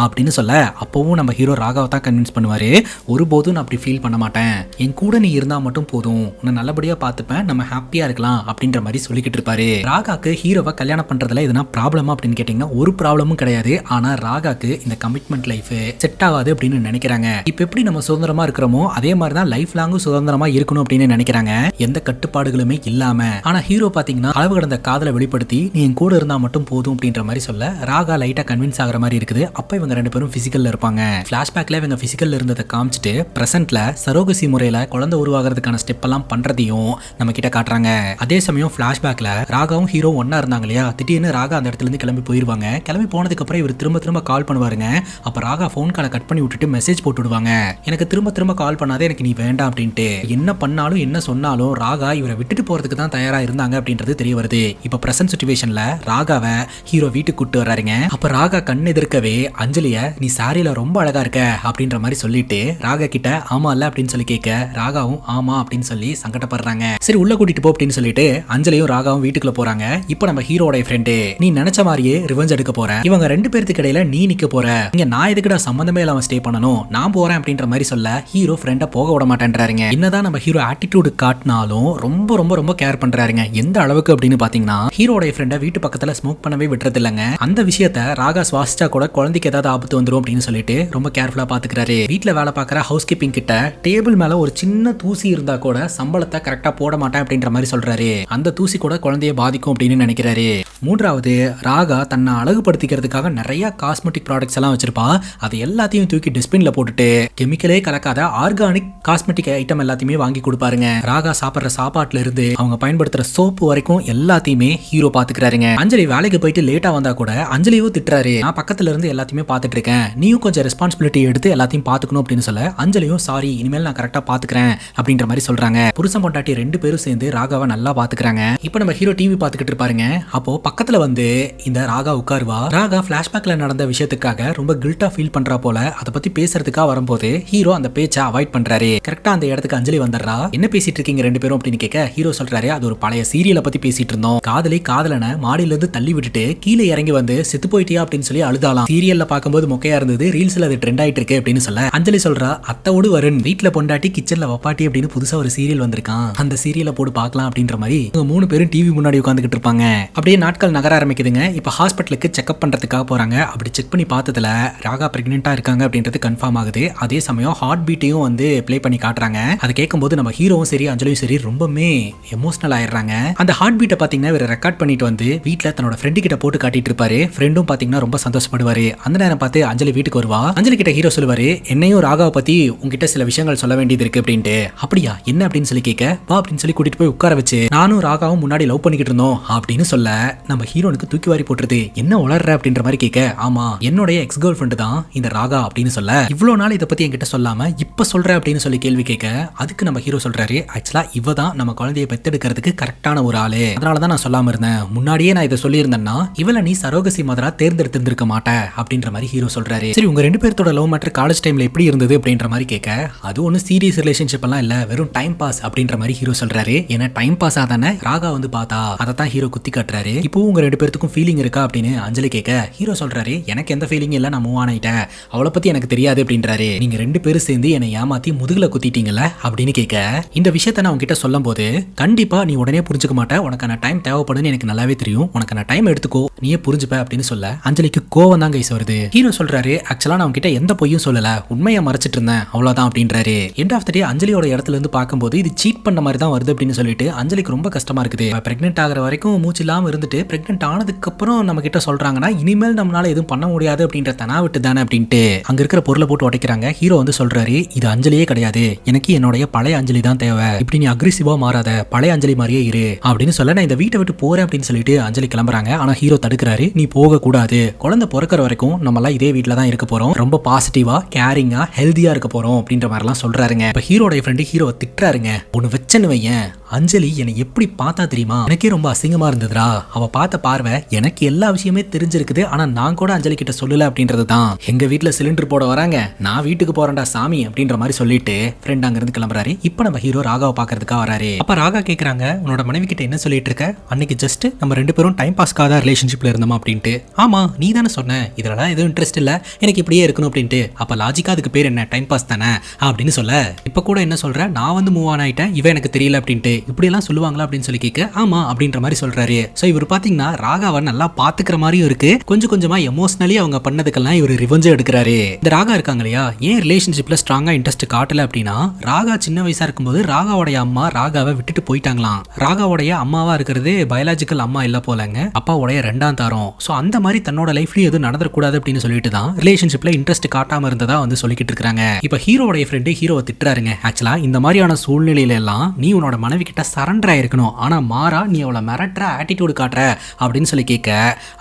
அப்படின்னு சொல்ல அப்பவும் நம்ம ஹீரோ ராகாவை தான் கன்வின்ஸ் பண்ணுவாரு. ஒருபோதும் நான் அப்படி ஃபீல் பண்ண மாட்டேன், என் கூட நீ இருந்தா மட்டும் போதும், உன்னை நல்லபடியா பார்த்துப்பேன், நம்ம ஹாப்பியா இருக்கலாம் அப்படின்ற மாதிரி சொல்லிக்கிட்டு இருப்பாரு. ராகாக்கு ஹீரோவை கல்யாணம் பண்றதுல எதுனா ப்ராப்ளமா அப்படின்னு கேட்டீங்கன்னா ஒரு ப்ராப்ளமும் கிடையாது. ஆனா ராகாக்கு இந்த கமிட்மெண்ட் லைஃப் செட் ஆகாது அப்படின்னு நினைக்கிறாங்க. இப்ப எப்படி நம்ம சுதந்திரமா இருக்கிறோமோ அதே மாதிரி தான் லைஃப் லாங்கும் சுதந்திரமா இருக்கணும் அப்படின்னு நினைக்கிறாங்க, எந்த கட்டுப்பாடுகளுமே இல்லாம. ஆனா ஹீரோ பாத்தீங்கன்னா அளவு கடந்த காதலை வெளிப்படுத்தி நீ என் கூட இருந்தா மட்டும் போதும் அப்படின்ற மாதிரி சொல்ல ராகா லைட்டா கன்வின்ஸ் ஆகிற மாதிரி இருக்குது. அப்ப இவங்க ரெண்டு பேரும் பிசிக்கல்ல இருப்பாங்க. பிளாஷ்பேக்ல இவங்க பிசிக்கல்ல இருந்ததை காமிச்சிட்டு பிரசன்ட்ல சரோகசி முறையில குழந்தை உருவாகிறதுக்கான ஸ்டெப் எல்லாம் பண்றதையும் நம்ம கிட்ட காட்டுறாங்க. அதே சமயம் பிளாஷ்பேக்ல ராகாவும் ஹீரோ ஒன்னா இருந்தாங்க இல்லையா, திடீர்னு ராகா அந்த இடத்துல இருந்து கிளம்பி போயிருவாங்க. கிளம்பி போனதுக்கு அப்புறம் இவர் திரும்ப திரும்ப கால் பண்ணுவாருங்க. அப்ப ராகா போன் காலை கட் பண்ணி விட்டுட்டு மெசேஜ் போட்டு விடுவாங்க, எனக்கு திரும்ப திரும்ப கால் பண்ணாதே, எனக்கு நீ வேண்டாம் அப்படின்ட்டு. என்ன பண்ணாலும் என்ன சொன்னாலும் ராகா இவரை விட்டுட்டு போறதுக்கு தான் தயாரா இருந்தாங்க அப்படின்றது தெரிய வருது. இப்ப பிரசன்ட் சிச்சுவேஷன்ல ராகாவை ஹீரோ வீட்டுக்கு கூட்டு வர்றாருங்க. அப்ப ராகா கண் எதிர்க்கவே அஞ்சலிய நீ சாரியில ரொம்ப அழகா இருக்க அப்படின்ற மாதிரி சொல்லிட்டு ராகா கிட்ட ஆமா இல்ல அப்படின்னு சொல்லி கேட்க ராகாவும் ஆமா அப்படின்னு சொல்லி சங்கடப்படுறாங்க. சரி உள்ள கூட்டிட்டு போ அப்படின்னு சொல்லிட்டு அஞ்சலியும் ராகாவும் வீட்டுக்குள்ள போறாங்க. இப்ப நம்ம ஹீரோட ஃப்ரெண்டு நீ நினைச்ச மாதிரியே ரிவெஞ்ச் எடுக்க போற, இவங்க ரெண்டு பேருக்கு இடையில நீ நிக்க போற, இங்க நான் எதுக்குடா சம்பந்தமே இல்லாம ஸ்டே பண்ணணும், நான் போறேன் அப்படின்ற மாதிரி சொல்ல ஹீரோ ஃப்ரெண்ட போக விட மாட்டேன்றாருங்க. என்னதான் நம்ம ஹீரோ ஆட்டிடியூட் காட்டினாலும் ரொம்ப ரொம்ப ரொம்ப கேர் பண்றாருங்க. எந்த அளவுக்கு அப்படின்னு பாத்தீங்கன்னா ஹீரோட ஃப்ரெண்ட வீட்டு பக்கத்துல ஸ்மோக் பண்ணவே விடுறது இல்லங்க. அந்த விஷயத்த ராகா சுவாசிச்சா கூட குழந்தைக்கு ஏதாவது ஆபத்து வந்துரும் அப்படின்னு சொல்லிட்டு ரொம்ப கேர்ஃபுல்லா பாத்துக்கிறாரு. வீட்டுல வேலை பாக்குற ஹவுஸ் கீப்பிங் கிட்ட டேபிள் மேல ஒரு சின்ன தூசி இருந்தா கூட சம்பளத்தை கரெக்டா போட மாட்டேன் அப்படின்ற மாதிரி சொல்றாரு. அந்த தூசி கூட குழந்தைய பாதிக்கும் அப்படின்னு நினைக்கிறாரு. மூன்றாவது ராகா தன்னை அழகுபடுத்திக்கிறதுக்காக நிறைய காஸ்மெட்டிக் ப்ராடக்ட்ஸ் எல்லாம் வச்சிருப்பா, அதை எல்லாத்தையும் தூக்கி டஸ்ட்பின்ல போட்டுட்டு கெமிக்கலே கலக்காத ஆர்கானிக் காஸ்மெட்டிக் ஐட்டம் எல்லாத்தையுமே வாங்கி கொடுப்பாருங்க. ராகா சாப்பிடுற சாப்பாட்டுல இருந்து அவங்க பயன்படுத்துற சோப்பு வரைக்கும் எல்லாத்தையுமே ஹீரோ பாத்துக்கிறாருங்க. அஞ்சலி வேலைக்கு போயிட்டு லேட்டா வந்தா கூட அஞ்சலியும் திட்டுறாரு, நான் பக்கத்துல இருந்து எல்லாத்தையுமே பாத்துட்டு இருக்கேன், நீயும் கொஞ்சம் ரெஸ்பான்சிபிலிட்டி எடுத்து எல்லாத்தையும் பாத்துக்கணும் அப்படின்னு சொல்ல அஞ்சலியும் சாரி இனிமேல் நான் கரெக்டா பாத்துக்கிறேன் அப்படின்ற மாதிரி சொல்றாங்க. புருஷன் பொண்டாட்டி ரெண்டு பேரும் சேர்ந்து ராகாவை நல்லா பாத்துக்கிறாங்க. இப்ப நம்ம ஹீரோ டிவி பாத்துக்கிட்டு இருப்பாருங்க. அப்போ பக்கத்துல வந்து இந்த ராகா உட்காருவா. ராகா பிளாஷ்பேக்ல நடந்த விஷயத்துக்காக ரொம்ப கில்ட்டா ஃபீல் பண்றா போல, அதை பத்தி பேசுறதுக்காக வரும்போது ஹீரோ அந்த பேச்சை அவாய்ட் பண்றாரு. கரெக்டா அந்த இடத்துக்கு அஞ்சலி வந்துடுறா. என்ன பேசிட்டு இருக்கீங்க ரெண்டு பேரும் அப்படின்னு கேட்க ஹீரோ சொல்றாரு, அது ஒரு பழைய சீரியலை பத்தி பேசிட்டு இருந்தோம், காதலி காதலனை மாடியில இருந்து தள்ளி விட்டுட்டு கீழே இறங்கி வந்து செத்து போயிட்டியா அப்படின்னு சொல்லி அழுதாலாம், சீரியல்ல பார்க்கும்போது மொக்கையா இருந்தது, ரீல்ஸ்ல அது ட்ரெண்ட் ஆயிட்டு இருக்கு அப்படின்னு சொல்ல அஞ்சலி சொல்றா, அத்தோடு வருண் வீட்டுல பொண்டாட்டி கிச்சன்ல வப்பாட்டி அப்படின்னு புதுசா ஒரு சீரியல் வந்திருக்கான், அந்த சீரியலை போட்டு பார்க்கலாம் அப்படின்ற மாதிரி மூணு பேரும் டிவி முன்னாடி உட்காந்துக்கிட்டு இருப்பாங்க. அப்படியே நாட்கள் நகர ஆரம்பிக்குதுங்க. இப்ப ஹாஸ்பிட்டலுக்கு செக்அப் பண்றதுக்காக போறாங்க. அப்படி செக் பண்ணி பார்த்ததுல ராகா பிரெக்னெண்டா இருக்காங்க அப்படின்றது கன்ஃபார்ம் ஆகுது. அதே சமயம் ஹார்ட் பீட்டையும் வந்து ப்ளே பண்ணி காட்டுறாங்க. அதை கேட்கும்போது நம்ம ஹீரோவும் சரி அஞ்சலியும் சரி ரொம்பவே எமோஷனல் ஆயிடுறாங்க. அந்த ஹார்ட் பீட்டை பாத்தீங்கன்னா இவர் ரெக்கார்ட் பண்ணிட்டு வந்து வீட்டுல தன்னோட ஃப்ரெண்டு கிட்ட போட்டு காட்டிட்டு இருப்பாரு. ஃப்ரெண்டும் பாத்தீங்கன்னா ரொம்ப சந்தோஷப்படுவாரு. அந்த நேரம் பார்த்து அஞ்சலி வீட்டுக்கு வருவா. அஞ்சலி கிட்ட ஹீரோ சொல்லுவாரு, என்னையும் ராகாவை பத்தி உங்ககிட்ட சில விஷயங்கள் சொல்ல வேண்டியது இருக்கு அப்படின்ட்டு. அப்படியா என்ன அப்படின்னு சொல்லி கேட்க வா அப்படின்னு சொல்லி கூட்டிட்டு போய் உட்கார வச்சு நானும் ராகாவும் முன்னாடி லவ் பண்ணிக்கிட்டு இருந்தோம் அப்படின்னு சொல்ல நம்ம ஹீரோனுக்கு தூக்கி வாரி போட்டுருது. என்ன உளர்ற அப்படின்ற மாதிரி கேட்க ஆமா என்னுடைய எக்ஸ் கேர்ள் ஃப்ரெண்டு தான் இந்த ராகா அப்படின்னு சொல்ல இவ்வளவு நாள் இதை பத்தி என்கிட்ட சொல்லாம இப்ப சொல்ற அப்படின்னு சொல்லி கேள்வி கேட்க அதுக்கு நம்ம ஹீரோ சொல்றாரு, ஆக்சுவலா இவ தான் நம்ம குழந்தையை பெத்தெடுக்கிறதுக்கு கரெக்டான ஒரு ஆளு, அதனாலதான் நான் சொல்லாம இருந்தேன், முன்னாடியே நான் இதை சொல்லியிருந்தேன்னா இவளை நீ சரோகசி மதரா தேர்ந்தெடுத்திருந்திருக்க மாட்ட அப்படின்ற மாதிரி ஹீரோ சொல்றாரு. சரி உங்க ரெண்டு பேர்த்தோட லவ் மேட்டர் காலேஜ் டைம்ல எப்படி இருந்தது அப்படின்ற மாதிரி கேட்க அது ஒன்னும் சீரியஸ் ரிலேஷன்ஷிப் எல்லாம் இல்ல, வெறும் டைம் பாஸ் அப்படின்ற மாதிரி ஹீரோ சொல்றாரு. ஏன்னா டைம் பாஸ் ஆதானே ராகா வந்து பார்த்தா அதை தான் ஹீரோ குத்தி காட்டுறாரு. இப்போ உங்க ரெண்டு பேர்த்துக்கும் ஃபீலிங் இருக்கா அப்படின்னு அஞ்சலி கேட்க ஹீரோ சொல்றாரு, எனக்கு எந்த ஃபீலிங் இல்ல, நான் மூவ் ஆனிட்டேன், அவளை பத்தி எனக்கு தெரியாது அப்படின்றாரு. நீங்க ரெண்டு பேரும் சேர்ந்து என்னை ஏமாத்தி முதுகுல குத்திட்டீங்கல்ல அப்படின்னு கேட்க இந்த விஷயத்த நான் உங்ககிட்ட சொல்லும் போது கண்டிப்பா நீ உடனே புரிஞ்சுக்க மாட்டேன், உனக்கான டைம் தேவைப்படுன்னு எனக்கு நல்லாவே தெரியும், உனக்கான டைம் எடுத்துக்கோ நீயே புரிஞ்சுப்ப அப்படின்னு சொல்ல அஞ்சலிக்கு கோவம் தான் கைஸ் வருது. ஹீரோ சொல்றாரு, ஆக்சுவலா நான் உங்ககிட்ட எந்த பொய்யும் சொல்லல, உண்மையை மறைச்சிட்டு இருந்தேன் அவ்வளவுதான் அப்படின்றாரு. எண்ட் ஆஃப் த டே அஞ்சலியோட இடத்துல இருந்து பார்க்கும்போது இது சீட் பண்ண மாதிரி தான் வருது அப்படின்னு சொல்லிட்டு அஞ்சலிக்கு ரொம்ப கஷ்டமா இருக்குது. பிரெக்னென்ட் ஆகிற வரைக்கும் மூச்சு இல்லாம இருந்துட்டு பிரெக்னென்ட் ஆனதுக்கு அப்புறம் நம்ம கிட்ட சொல்றாங்கன்னா இனிமேல் நம்மளால எதுவும் பண்ண முடியாது அப்படின்ற தனாவிட்டு தானே அப்படின்ட்டு அங்க இருக்கிற பொருளை போட்டு உடைக்கிறாங்க. ஹீரோ வந்து சொல்றாரு, இது அஞ்சலியே கிடையாது, எனக்கு என்னுடைய பழைய அஞ்சலி தான் தேவை, இப்படி நீ அக்ரெசிவா மாறாத, பழைய அஞ்சலி மாதிரியே இரு அப்படின்னு சொல்ல நான் இந்த வீட்டை விட்டு போறேன் அப்படின்னு சொல்லிட்டு அஞ்சலி கிளம்புறாங்க. ஆனா ஹீரோ தடுக்கிறாரு, நீ போக கூடாது, குழந்தை பிறக்கிற வரைக்கும் நம்ம எல்லாம் இதே வீட்டுல தான் இருக்க போறோம், ரொம்ப பாசிட்டிவா கேரிங்கா ஹெல்தியா இருக்க போறோம் அப்படின்ற மாதிரி எல்லாம் சொல்றாருங்க. இப்ப ஹீரோட ஃப்ரெண்டு ஹீரோவை திட்டுறாருங்க, ஒன்னு வச்சன்னு வையன், அஞ்சலி என்னை எப்படி பார்த்தா தெரியுமா, எனக்கே ரொம்ப அசிங்கமா இருந்ததுடா, அவ பார்த்த பார்வை எனக்கு எல்லா விஷயமே தெரிஞ்சிருக்குது, ஆனா நான் கூட அஞ்சலி கிட்ட சொல்லல அப்படின்றது தான், எங்க வீட்டுல சிலிண்டர் போட வராங்க, நான் வீட்டுக்கு போறேன்டா சாமி அப்படின்ற மாதிரி சொல்லிட்டு ஃப்ரெண்ட் அங்க இருந்து கிளம்புறாரு. இப்ப நம்ம ஹீரோ ராகாவை பாக்குறதுக்காக வராரு. அப்ப ராகா கேக்குறாங்க, உன்னோட மனைவி கிட்ட என்ன சொல்லிட்டு இருக்க, அன்னைக்கு ஜஸ்ட் நம்ம ரெண்டு பேரும் டைம் பாஸ்க்காக தான் ரிலேஷன்ஷிப்ல இருந்தோமா அப்படின்ட்டு. ஆமா நீ தானே சொன்ன இதெல்லாம் எதுவும் இன்ட்ரெஸ்ட் இல்ல, எனக்கு இப்படியே இருக்கணும் அப்படின்ட்டு. அப்ப லாஜிக்கா அதுக்கு பேர் என்ன, டைம் பாஸ் தானே அப்படின்னு சொல்ல, இப்ப கூட என்ன சொல்ற, நான் வந்து மூவ் ஆன் ஆயிட்டேன், இவன் எனக்கு தெரியல அப்படின்ட்டு இப்படி எல்லாம் சொல்லுவாங்களா அப்படின்னு சொல்லி கேட்க, ஆமா அப்படின்ற மாதிரி சொல்றாரு. சோ இவர் பாத்தீங்கன்னா ராகாவை நல்லா பாத்துக்கிற மாதிரியும் இருக்கு, கொஞ்சம் கொஞ்சமா எமோஷனலி அவங்க பண்ணதுக்கெல்லாம் இவர் ரிவெஞ்ச் எடுக்கிறாரு. இந்த ராகா இருக்காங்க இல்லையா, ஏன் ரிலேஷன்ஷிப்ல ஸ்ட்ராங்கா இன்ட்ரெஸ்ட் காட்டல அப்படின்னா, ராகா சின்ன வயசா இருக்கும்போது ராகாவோடைய அம்மா ராகாவை விட்டுட்டு போயிட்டாங்களாம். ராகாவோடைய அம்மாவா இருக்கிறது பயாலஜிக்கல் அம்மா இல்ல போலங்க, அப்பாவோடைய ரெண்டாம் தாரம். சோ அந்த மாதிரி தன்னோட லைஃப்லயும் எதுவும் நடந்துடக்கூடாது அப்படின்னு சொல்லிட்டு தான் ரிலேஷன்ஷிப்ல இன்ட்ரெஸ்ட் காட்டாம இருந்ததா வந்து சொல்லிக்கிட்டு இருக்காங்க. இப்ப ஹீரோடைய ஃப்ரெண்டு ஹீரோவை திட்டுறாருங்க, ஆக்சுவலா இந்த மாதிரியான சூழ்நிலையில எல்லாம் நீ உன்னோட மனைவி கிட்ட சரண்டர் ஆயிருக்கணும், ஆனா மாறா நீ அவளை மிரட்டுற ஆட்டிடியூட் காட்டுற அப்படின்னு சொல்லி கேட்க,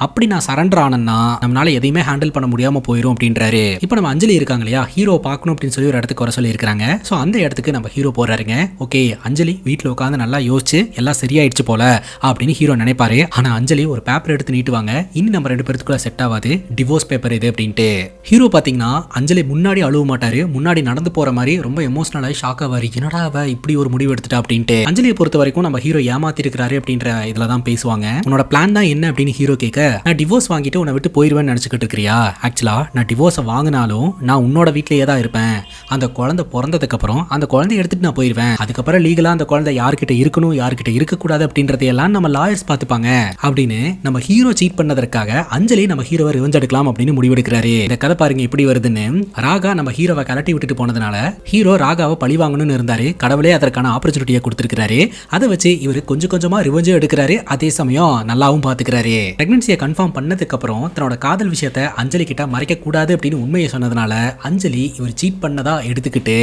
அப்படி நான் சரண்டர் ஆனேன்னா நம்மளால எதையுமே ஹேண்டில் பண்ண முடியாம போயிரும் அப்படின்றாரு. இப்போ நம்ம அஞ்சலி இருக்காங்க இல்லையா, ஹீரோ பார்க்கணும் அப்படின்னு சொல்லி ஒரு இடத்துக்கு வர சொல்லி இருக்காங்க. ஸோ அந்த இடத்துக்கு நம்ம ஹீரோ போறாருங்க. ஓகே அஞ்சலி வீட்டில் உட்காந்து நல்லா யோசிச்சு எல்லாம் சரியாயிடுச்சு போல அப்படின்னு ஹீரோ நினைப்பாரு. ஆனா அஞ்சலி ஒரு பேப்பர் எடுத்து நீட்டுவாங்க, இனி நம்ம ரெண்டு பேருக்குள்ள செட் ஆகாது, டிவோர்ஸ் பேப்பர் இது அப்படின்ட்டு. ஹீரோ பாத்தீங்கன்னா அஞ்சலி முன்னாடி அழுவ மாட்டாரு, முன்னாடி நடந்து போற மாதிரி ரொம்ப எமோஷனலாகி ஷாக் ஆவாரு, என்னடா அவ இப்படி ஒரு முடிவு எடுத்துட்டா அப்படின்ட்டு. அஞ்சலியை பொறுத்த வரைக்கும் நம்ம ஹீரோ ஏமாத்தி இருக்கிறாரு அப்படின்ற இதுல தான் பேசுவாங்க. உன்னோட பிளான் தான் என்ன அப்படின்னு ஹீரோ கேட்க, நான் டிவோர்ஸ் வாங்கிட்டு உன்னை விட்டு போயிருவேன்னு நினைச்சுக்கிட்டு இருக்கிறியா, ஆக்சுவலா நான் டிவோர்ஸை வாங்கினாலும் நான் உன்னோட வீட்லயே தான் இருப்பேன், அந்த குழந்தை பிறந்ததுக்கு அப்புறம் அந்த குழந்தைய எடுத்துட்டு நான் போயிருவேன், அதுக்கப்புறம் லீகலா அந்த குழந்தை யார்கிட்ட இருக்கணும் யார்கிட்ட இருக்கக்கூடாது அப்படின்றதையெல்லாம் நம்ம லாயர்ஸ் பார்த்துப்பாங்க அப்படின்னு நம்ம ஹீரோ சீட் பண்ணதற்காக அஞ்சலி நம்ம ஹீரோவை ரிவெஞ்ச் எடுக்கலாம் அப்படின்னு முடிவெடுக்கிறாரு. இந்த கதை பாருங்க எப்படி வருதுன்னு. ராகா நம்ம ஹீரோவை கலட்டி விட்டுட்டு போனதுனால ஹீரோ ராகாவை பழி வாங்கணும்னு இருந்தாரு, கடவுளே அதற்கான ஆப்பர்ச்சுனிட்டியை கொடுத்திருக்காரு, அதை வச்சு இவர் கொஞ்சம் கொஞ்சமா ரிவெஞ்ச் எடுக்கிறாரு, அதே சமயம் நல்லாவும் பாத்துக்கிறாரு. பிரெக்னன்சியை கன்ஃபார்ம் பண்ணதுக்கு அப்புறம் தன்னோட காதல் விஷயத்தை அஞ்சலி கிட்ட மறைக்க கூடாது அப்படின்னு உண்மையை சொன்னதுனால அஞ்சலி இவர் சீட் பண்ணதா எடுத்துக்கிட்டு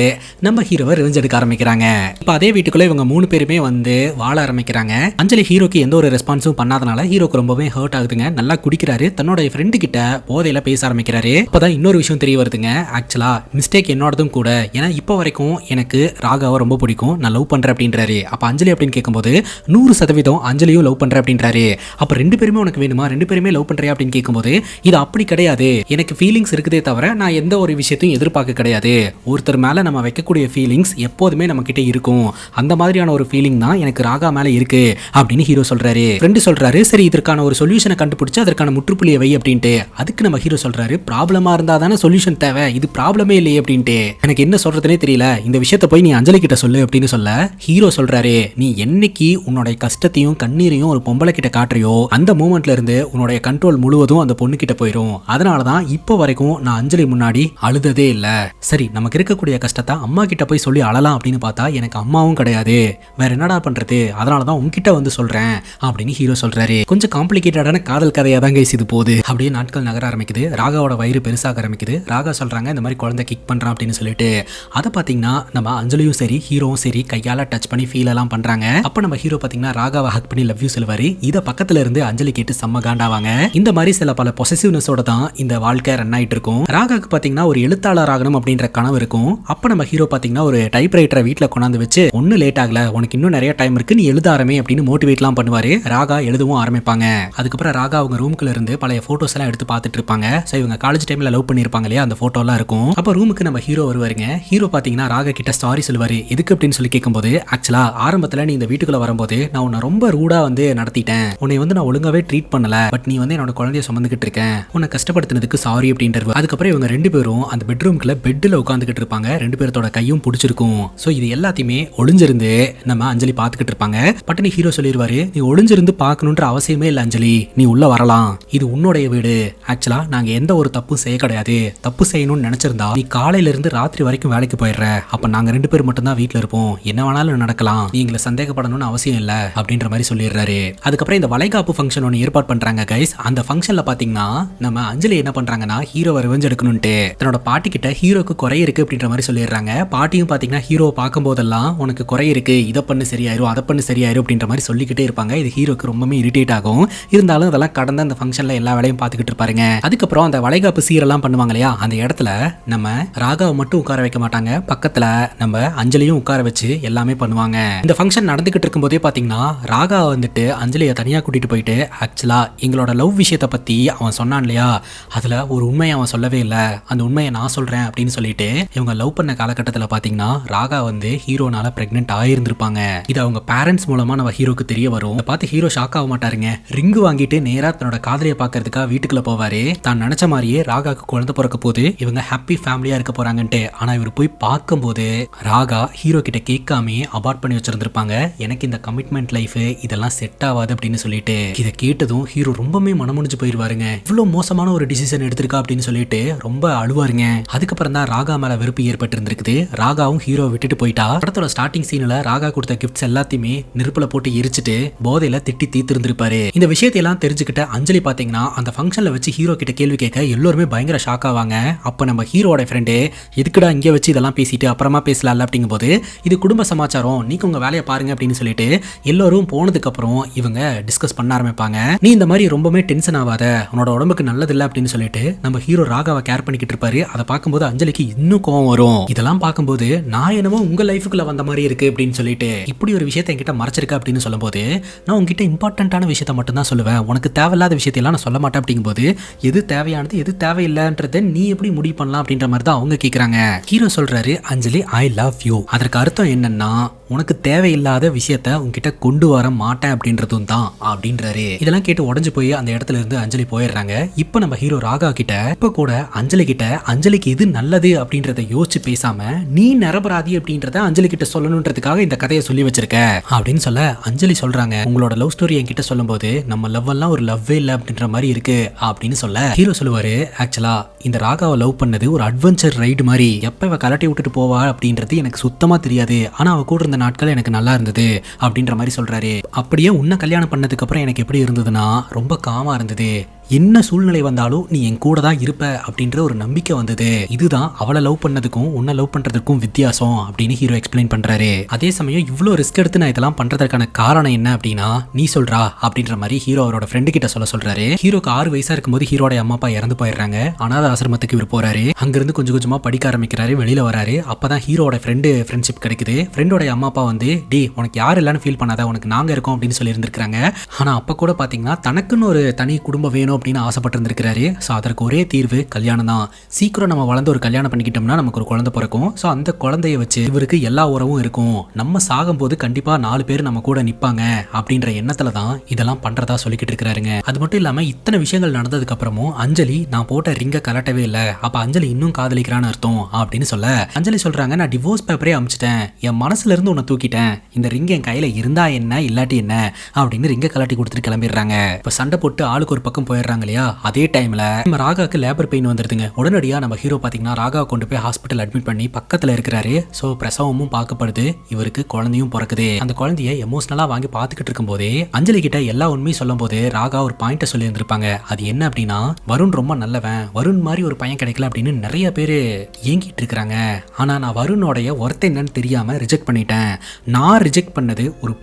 நம்ம ஹீரோவை ரிவெஞ்ச் எடுக்க ஆரம்பிக்கிறாங்க. இப்ப அதே வீட்டுக்குள்ள இவங்க மூணு பேருமே வந்து வாழ ஆரம்பிக்கிறாங்க. அஞ்சலி ஹீரோக்கு எந்த ஒரு ரெஸ்பான்ஸும் பண்ணாதனால ஹீரோக்கு ரொம்பவே ஹர்ட் ஆகுதுங்க, நல்லா குடிக்கிறாரு, தன்னோட ஃப்ரெண்டு கிட்ட போதையில பேச ஆரம்பிக்கிறாரு. அப்பதான் இன்னொரு விஷயம் தெரிய வருதுங்க, ஆக்சுவலா மிஸ்டேக் என்னோடதும் கூட, ஏன்னா இப்போ வரைக்கும் எனக்கு ராகாவை ரொம்ப பிடிக்கும், நான் லவ் பண்றேன் அப்படின்றாரு. அப்ப அஞ்சலி அப்படின்னு கேட்கும்போது 100% அஞ்சலியும் லவ் பண்றேன் அப்படின்றாரு. அப்ப ரெண்டு பேருமே உனக்கு வேணுமா, ரெண்டு பேருமே லவ் பண்றியா அப்படின்னு கேட்கும்போது, இது அப்படி கிடையாது, எனக்கு ஃபீலிங்ஸ் இருக்குதே தவிர நான் எந்த ஒரு விஷயத்தையும் எதிர்பார்க்க கிடையாது, ஒருத்தர் மேல நம்ம வைக்கக்கூடிய ஃபீலிங்ஸ் எப்போதுமே நம்ம கிட்ட இருக்கும், அந்த மாதிரியான ஒரு ஃபீலிங் தான் எனக்கு ராகா மேல இருக்கு அப்படின்னு ஹீரோ சொல்றாரு. ஃப்ரெண்டு சொல்றாரு, சரி இதற்கான ஒரு சொல்யூஷனை கண்டுபிடிச்சு அதற்கான முற்றுப்புள்ளியை வை அப்படின்ட்டு. அதுக்கு நம்ம ஹீரோ சொல்றாரு, ப்ராப்ளமா இருந்தா தானே சொல்யூஷன் தேவை, இது ப்ராப்ளமே இல்லையே அப்படின்ட்டு. எனக்கு என்ன சொல்றதுனே தெரியல, இந்த விஷயத்தை போய் நீ அஞ்சலி கிட்ட சொல்லு அப்படின்னு சொல்ல ஹீரோ சொல்றாரு, நீ என்னைக்கு உன்னோட கஷ்டத்தையும் கண்ணீரையும் ஒரு பொம்பளை கிட்ட காட்டுறியோ அந்த மூமெண்ட்ல இருந்து உன்னுடைய கண்ட்ரோல் முழுவதும் அந்த பொண்ணு கிட்ட போயிடும், அதனாலதான் இப்போ வரைக்கும் நான் அஞ்சலி முன்னாடி அழுததே இல்ல. சரி நமக்கு இருக்கக்கூடிய கஷ்டத்தை அம்மா கிட்ட போய் சொல்லி அழலாம் அப்படின்னு பார்த்தா எனக்கு அம்மாவும் கிடையாது, வேற என்னடா பண்றது, அதனாலதான் உன்கிட்ட வந்து சொல்றேன் அப்படின்னு ஹீரோ சொல்றாரு. கொஞ்சம் காம்ப்ளிகேட்டடான காதல் கதையா தான் கைஸ் இது போகுது. அப்படியே நாட்கள் நகர ஆரம்பிக்குது, ராகாவோட வயிறு பெருசாக ஆரம்பிக்குது. ராகா சொல்றாங்க இந்த மாதிரி குழந்தை கிக் பண்றான் அப்படின்னு சொல்லிட்டு. அதை பாத்தீங்கன்னா நம்ம அஞ்சலியும் சரி ஹீரோவும் சரி கையால டச் பண்ணி ஃபீல் எல்லாம் பண்றாங்க. அப்ப நம்ம ஹீரோ பாத்தீங்கன்னா ராகாவை ஹக் பண்ணி லவ் யூ சொல்வாரு. இத பக்கத்துல இருந்து அஞ்சலி கேட்டு செம்ம காண்டாவாங்க. இந்த மாதிரி சில பல பொசசிவ்னஸோட தான் இந்த வாழ்க்கை ரன் ஆயிட்டு இருக்கும். ராகாக்கு பாத்தீங்கன்னா ஒரு எழுத்தாளர் ஆகணும் அப்படின்ற கனவு இருக்கும். அப்ப நம்ம ஹீரோ பாத்தீங்கன்னா ஒரு டைப்ரைட்டரை வீட்டுல கொண்டாந்து வச்சு, ஒண்ணு லேட் ஆகல, உனக்கு இன்னும் நிறைய டைம் இருக்கு, நீ எழுத ஆரம்பி அப்படின்னு மோட்டிவேட்லாம் பண்ணுவாரு. ராகா எழுதவும் ஆரம்பிப்பாங்க. அதுக்கப்புறம் ராகா அவங்க ரூம்குள்ள இருந்து பழைய போட்டோஸ் எல்லாம் எடுத்து பார்த்துட்டு இருப்பாங்க. சோ இவங்க காலேஜ் டைம்ல லவ் பண்ணிருப்பாங்க இல்லையா, அந்த போட்டோ எல்லாம் இருக்கும். அப்ப ரூமுக்கு நம்ம ஹீரோ வருவாருங்க. ஹீரோ பாத்தீங்கன்னா ராகா கிட்ட சாரி சொல்லுவாரு. எதுக்கு அப்படின்னு சொல்லி கேட்கும்போது, ஆக்சுவலா ஆரம்பத்துல நீ இந்த வீட்டுக்குள்ள வரும்போது நான் உன்னை ரொம்ப ரூடா வந்து நடத்திட்டேன், உன்னை வந்து நான் ஒழுங்காவே ட்ரீட் பண்ணல, பட் நீ வந்து என்னோட குழந்தைய சுமந்துகிட்டு இருக்கேன், உன்னை கஷ்டப்படுத்தினதுக்கு சாரி அப்படின்றது. அதுக்கப்புறம் இவங்க ரெண்டு பேரும் அந்த பெட்ரூம்குள்ள பெட்ல உட்காந்துக்கிட்டு இருப்பாங்க. ரெண்டு பேரோட கையும் பிடிச்சிருக்கும். சோ இது எல்லாத்தையுமே ஒளிஞ்சிருந்து நம்ம அஞ்சலி பாத்துக்கிட்டு இருப்பாங்க. பட்டு ஹீரோ சொல்லிடுவாரு, நீ ஒளிஞ்சிருந்து பார்க்கணுன்ற அவசியமே இல்லை அஞ்சலி, நீ உள்ள வரலாம், இது உன்னுடைய வீடு, ஆக்சுவலா நாங்க எந்த ஒரு தப்பும் செய்ய கிடையாது, தப்பு செய்யணும்னு நினைச்சிருந்தா நீ காலையில இருந்து ராத்திரி வரைக்கும் வேலைக்கு போயிடுற, அப்ப நாங்க ரெண்டு பேர் மட்டும் தான் வீட்டுல இருப்போம், என்ன வேணாலும் நடக்கலாம், நீ எங்களை சந்தேகப்படணும்னு அவசியம் இல்ல அப்படின்ற மாதிரி சொல்லிடுறாரு. அதுக்கப்புறம் இந்த வளைகாப்பு ஃபங்க்ஷன் ஒன்று ஏற்பாடு பண்றாங்க கைஸ். அந்த ஃபங்க்ஷன்ல பாத்தீங்கன்னா நம்ம அஞ்சலி என்ன பண்றாங்கன்னா ஹீரோவை ரிவெஞ்ச் எடுக்கணும்ட்டு தன்னோட பாட்டி கிட்ட ஹீரோக்கு குறை இருக்கு அப்படின்ற மாதிரி சொல்லிடுறாங்க. பாட்டியும் பாத்தீங்கன்னா ஹீரோவை பார்க்கும் போதெல்லாம் உனக்கு குறை இருக்கு, இதை பண்ணு சரியாயிரும், அதை பண்ணு சரியாயிரும் அப்படின்ற மாதிரி சொல்லிக்கிட்டே இருப்பாங்க. இது ஹீரோக்கு ரொம்பவே இரிட்டேட் ஆகும். இருந்தாலும் அதெல்லாம் கடந்த அந்த ஃபங்க்ஷன்ல எல்லா வேலையும் பார்த்துக்கிட்டு இருப்பாருங்க. அதுக்கப்புறம் அந்த வளைகாப்பு சீரெல்லாம் பண்ணுவாங்க இல்லையா, அந்த இடத்துல நம்ம ராகாவை மட்டும் உட்கார வைக்க மாட்டாங்க, பக்கத்துல நம்ம அஞ்சலியும் உட்கார வச்சு எல்லாமே பண்ணுவாங்க. இந்த ஃபங்க்ஷன் நடந்துகிட்டு இருக்கும் போதே பாத்தீங்கன்னா ராகா வந்துட்டு அஞ்சலியை தனியா கூட்டிட்டு போயிட்டு ஆக்சுவலா எங்களோட லவ் விஷயத்தை பத்தி அவன் சொன்னான் இல்லையா, அதுல ஒரு உண்மையை அவன் சொல்லவே இல்லை, அந்த உண்மையை நான் சொல்றேன் அப்படின்னு சொல்லிட்டு இவங்க லவ் பண்ண காலகட்டத்தில் பாத்தீங்கன்னா ராகா வந்து ஹீரோனால பிரெக்னென்ட் ஆயிருந்திருப்பாங்க. இது அவங்க பேரண்ட்ஸ் மூலமா நம்ம ஹீரோக்கு தெரிய வரும். இதை பார்த்து ஹீரோ ஷாக் ஆக மாட்டாருங்க. ரிங்கு வாங்கிட்டு நேரா தன்னோட காதலியை பார்க்கறதுக்காக வீட்டுக்குள்ள போவாரு. தான் நினைச்ச மாதிரியே ராகாக்கு குழந்தை பிறக்க போது இவங்க ஹாப்பி ஃபேமிலியா இருக்க போறாங்கன்ட்டு. ஆனா இவர் போய் பார்க்கும்போது ராகா ஹீரோ கிட்ட கேட்காமே அபார்ட் பண்ணி வச்சிருந்திருப்பாங்க. எனக்கு இந்த கமிட்மெண்ட் லைஃப் இதெல்லாம் செட் ஆகாது அப்படின்னு சொல்லிட்டு இதை கேட்டதும் ஹீரோ ரொம்பவே மனமுடிஞ்சு போயிருவாருங்க. இவ்வளவு மோசமான ஒரு டிசிஷன் எடுத்திருக்கா அப்படின்னு சொல்லிட்டு ரொம்ப அழுவாருங்க. அதுக்கப்புறம் தான் ராகா மேல வெறுப்பு ஏற்பட்டு இருந்திருக்குது. ராகாவும் ஹீரோ விட்டுட்டு போயிட்டா. படத்தோட ஸ்டார்டிங் சீன்ல ராகா கொடுத்த கிஃப்ட்ஸ் எல்லாத்தையுமே நெருப்புல போட்டு எரிச்சிட்டு போதையில திட்டி தீர்த்து இருந்திருப்பாரு. இந்த விஷயத்தையெல்லாம் தெரிஞ்சுக்கிட்ட அஞ்சலி பாத்தீங்கன்னா அந்த ஃபங்க்ஷன்ல வச்சு ஹீரோ கிட்ட கேள்வி கேட்க எல்லாருமே பயங்கர ஷாக் ஆவாங்க. அப்ப நம்ம ஹீரோட ஃப்ரெண்டு எதுக்குடா இங்கே வச்சு இதெல்லாம் பேசிட்டு அப்புறமா பேசலாம்ல அப்படிங்கும் போது இது குடும்ப சமாச்சாரம், நீங்க உங்க வேலையை பாருங்க அப்படின்னு சொல்லிட்டு எல்லாரும் போனதுக்கு அப்புறம் இவங்க டிஸ்கஸ் பண்ண ஆரம்பிப்பாங்க. நீ இந்த மாதிரி ரொம்பவே டென்ஷன் ஆகாத, உன்னோட உடம்புக்கு நல்லது இல்லை அப்படின்னு சொல்லிட்டு நம்ம ஹீரோ ராகாவை கேர் பண்ணிக்கிட்டு இருப்பாரு. அதை பார்க்கும்போது அஞ்சலிக்கு இன்னும் கோவம் வரும். இதெல்லாம் பார்க்கும்போது நான் என்னமோ உங்க லைஃபுக்குள்ள வந்த மாதிரி இருக்கு அப்படின்னு சொல்லிட்டு இப்படி ஒரு விஷயத்தை என்கிட்ட மறைச்சிருக்க அப்படின்னு சொல்லும்போது நான் உங்ககிட்ட இம்பார்ட்டன்டான விஷயத்தை மட்டும் தான் சொல்லுவேன், உனக்கு தேவையில்லாத விஷயத்தையெல்லாம் நான் சொல்ல மாட்டேன் அப்படிங்கும்போது எது தேவையானது எது தேவையில்லைன்றதை நீ எப்படி முடிவு பண்ணலாம் அப்படின்ற மாதிரி தான் அவங்க கேட்குறாங்க. ஹீரோ சொல்றாரு அஞ்சலி ஐ லவ் யூ. அதற்கு அர்த்தம் என்னன்னா உனக்கு தேவையில்லாத விஷயத்த உங்ககிட்ட கொண்டு வர மாட்டேன் அப்படின்றதும் தான் அப்படின்றாரு. இதெல்லாம் கேட்டு உடஞ்சு போய் அந்த இடத்துல இருந்து அஞ்சலி போயிடுறாங்க. இப்போ நம்ம ஹீரோ ராகா கிட்ட இப்ப கூட அஞ்சலி கிட்ட அஞ்சலிக்கு எது நல்லது அப்படின்றத யோசிச்சு பேசாம நீ நிரபராதி அப்படின்றத அஞ்சலி கிட்ட சொல்லணுன்றதுக்காக இந்த கதையை சொல்லி வச்சிருக்க அப்படின்னு சொல்ல அஞ்சலி சொல்றாங்க உங்களோட லவ் ஸ்டோரி என்கிட்ட சொல்லும் போது நம்ம லவ் எல்லாம் ஒரு லவ்வே இல்லை அப்படின்ற மாதிரி இருக்கு அப்படின்னு சொல்ல ஹீரோ சொல்லுவாரு ஆக்சுவலா இந்த ராகாவை லவ் பண்ணது ஒரு அட்வென்ச்சர் ரைடு மாதிரி, எப்ப இவ கலட்டி விட்டுட்டு போவா அப்படின்றது எனக்கு சுத்தமா தெரியாது, ஆனா அவ கூட இருந்த நாட்கள் எனக்கு நல்லா இருந்தது அப்படின்ற மாதிரி சொல்றாரு. அப்படியே உன்னை கல்யாணம் பண்ணதுக்கு அப்புறம் எனக்கு எப்படி இருந்ததுன்னா ரொம்ப காமா இருந்தது, என்ன சூழ்நிலை வந்தாலும் நீ என் கூட தான் இருப்ப அப்படின்ற ஒரு நம்பிக்கை வந்தது, இதுதான் அவளை லவ் பண்ணதுக்கும் உன்னை லவ் பண்றதுக்கும் வித்தியாசம் அப்படின்னு ஹீரோ எக்ஸ்பிளைன் பண்றாரு. அதே சமயம் இவ்வளோ ரிஸ்க் எடுத்து நான் இதெல்லாம் பண்றதுக்கான காரணம் என்ன அப்படின்னா நீ சொல்றா அப்படின்ற மாதிரி ஹீரோ அவரோட ஃப்ரெண்டு கிட்ட சொல்றாரு. ஹீரோக்கு 6 வயசா இருக்கும்போது ஹீரோட அம்மா அப்பா இறந்து போயிடுறாங்க. அனாத ஆசிரமத்துக்கு இவர் போறாரு. அங்கிருந்து கொஞ்சம் கொஞ்சமா படிக்க ஆரம்பிக்கிறாரு, வெளியில வராரு. அப்பதான் ஹீரோட ஃப்ரெண்ட்ஷிப் கிடைக்குது. ஃப்ரெண்டோட அம்மா அப்பா வந்து டி உனக்கு யார் இல்லைன்னு ஃபீல் பண்ணாத, உனக்கு நாங்க இருக்கோம் அப்படின்னு சொல்லி இருந்திருக்காங்க. ஆனா அப்ப கூட பாத்தீங்கன்னா தனக்குன்னு ஒரு தனி குடும்பம் வேணும் அப்படின்னு ஆசைப்பட்டிருந்திருக்கிறாரு. ஸோ அதற்கு ஒரே தீர்வு கல்யாணம் தான். சீக்கிரம் நம்ம வளர்ந்து ஒரு கல்யாணம் பண்ணிக்கிட்டோம்னா நமக்கு ஒரு குழந்தை பிறக்கும். ஸோ அந்த குழந்தைய வச்சு இவருக்கு எல்லா உறவும் இருக்கும், நம்ம சாகும்போது கண்டிப்பா 4 பேர் நம்ம கூட நிப்பாங்க அப்படின்ற எண்ணத்துல தான் இதெல்லாம் பண்றதா சொல்லிக்கிட்டு இருக்கிறாருங்க. அது மட்டும் இல்லாம இத்தனை விஷயங்கள் நடந்ததுக்கு அப்புறமும் அஞ்சலி நான் போட்ட ரிங்கை கலட்டவே இல்லை, அப்ப அஞ்சலி இன்னும் காதலிக்கிறான்னு அர்த்தம் அப்படின்னு சொல்ல அஞ்சலி சொல்றாங்க நான் டிவோர்ஸ் பேப்பரே அமிச்சிட்டேன், என் மனசுல இருந்து உன்னை தூக்கிட்டேன், இந்த ரிங் என் கையில இருந்தா என்ன இல்லாட்டி என்ன அப்படின்னு ரிங்கை கலட்டி கொடுத்துட்டு கிளம்பிடுறாங்க. இப்ப சண்டை போட்டு ஆளுக்கு ஒரு பக்கம் போயிடுறாங்க இல்லையா. அதே டைம்ல நம்ம ராகாக்கு லேபர் பெயின் வந்துருதுங்க. உடனடியா நம்ம ஹீரோ பாத்தீங்கன்னா ராகாவை கொண்டு போய் ஹாஸ்பிட்டல் அட்மிட் பண்ணி பக்கத்துல இருக்கிறாரு. சோ பிரசவமும் பார்க்கப்படுது, இவருக்கு குழந்தையும் பிறக்குது. அந்த குழந்தைய எமோஷனலா வாங்கி பாத்துக்கிட்டு இருக்கும் போதே அஞ்சலி கிட்ட எல்லா உண்மையும் சொல்லும் போது ராகா ஒரு பாயிண்ட சொல்லி இருந்திருப்பாங்க. அது என்ன அப்படின்னா வருண் ரொம்ப நல்லவன், வருண் மாதிரி ஒரு பையன் கிடைக்கல அப்படின்னு நிறைய பேரு ஏங்கிட்டு இருக்காங்க. ஆனா நான் வருணோடைய ஒர்த் என்னன்னு தெரியாம ரிஜெக்ட் பண்ணிட்டேன். நான் ரிஜெக்ட் பண்ணது ஒரு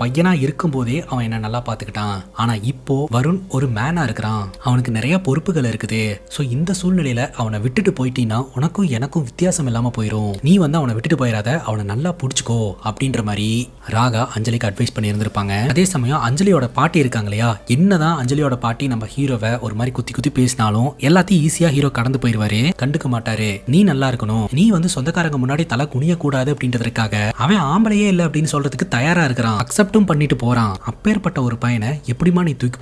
பையனா இருக்கும் போதே அவன் என்ன நல்லா பாத்துக்கிட்டான். ஆனா இப்போ வருண் ஒரு மேனா இருக்கிறான், அவனுக்கு நிறைய பொறுப்புகள் இருக்குது. ஸோ இந்த சூழ்நிலையில அவனை விட்டுட்டு போயிட்டீங்கன்னா உனக்கும் எனக்கும் வித்தியாசம் இல்லாம போயிடும், நீ வந்து அவனை விட்டுட்டு போயிடாத, அவனை நல்லா பிடிச்சிக்கோ அப்படின்ற மாதிரி ராகா அஞ்சலிக்கு அட்வைஸ் பண்ணி இருந்திருப்பாங்க. அதே சமயம் அஞ்சலியோட பாட்டி இருக்காங்க இல்லையா, என்னதான் அஞ்சலியோட பாட்டி நம்ம ஹீரோவை ஒரு மாதிரி குத்தி குத்தி பேசினாலும் எல்லாத்தையும் ஈஸியா ஹீரோ கடந்து போயிருவாரு, கண்டுக்க மாட்டாரு. நீ நல்லா இருக்கணும், நீ வந்து சொந்தக்காரங்க முன்னாடி தலை குனிய கூடாது அப்படின்றதுக்காக அவன் ஆம்பளையே இல்லை அப்படின்னு சொல்றதுக்கு தயாரா இருக்கிறான், அக்செப்டும் பண்ணிட்டு போறான். அப்பேற்பட்ட ஒரு பையனை எப்படிமா நீ தூக்கி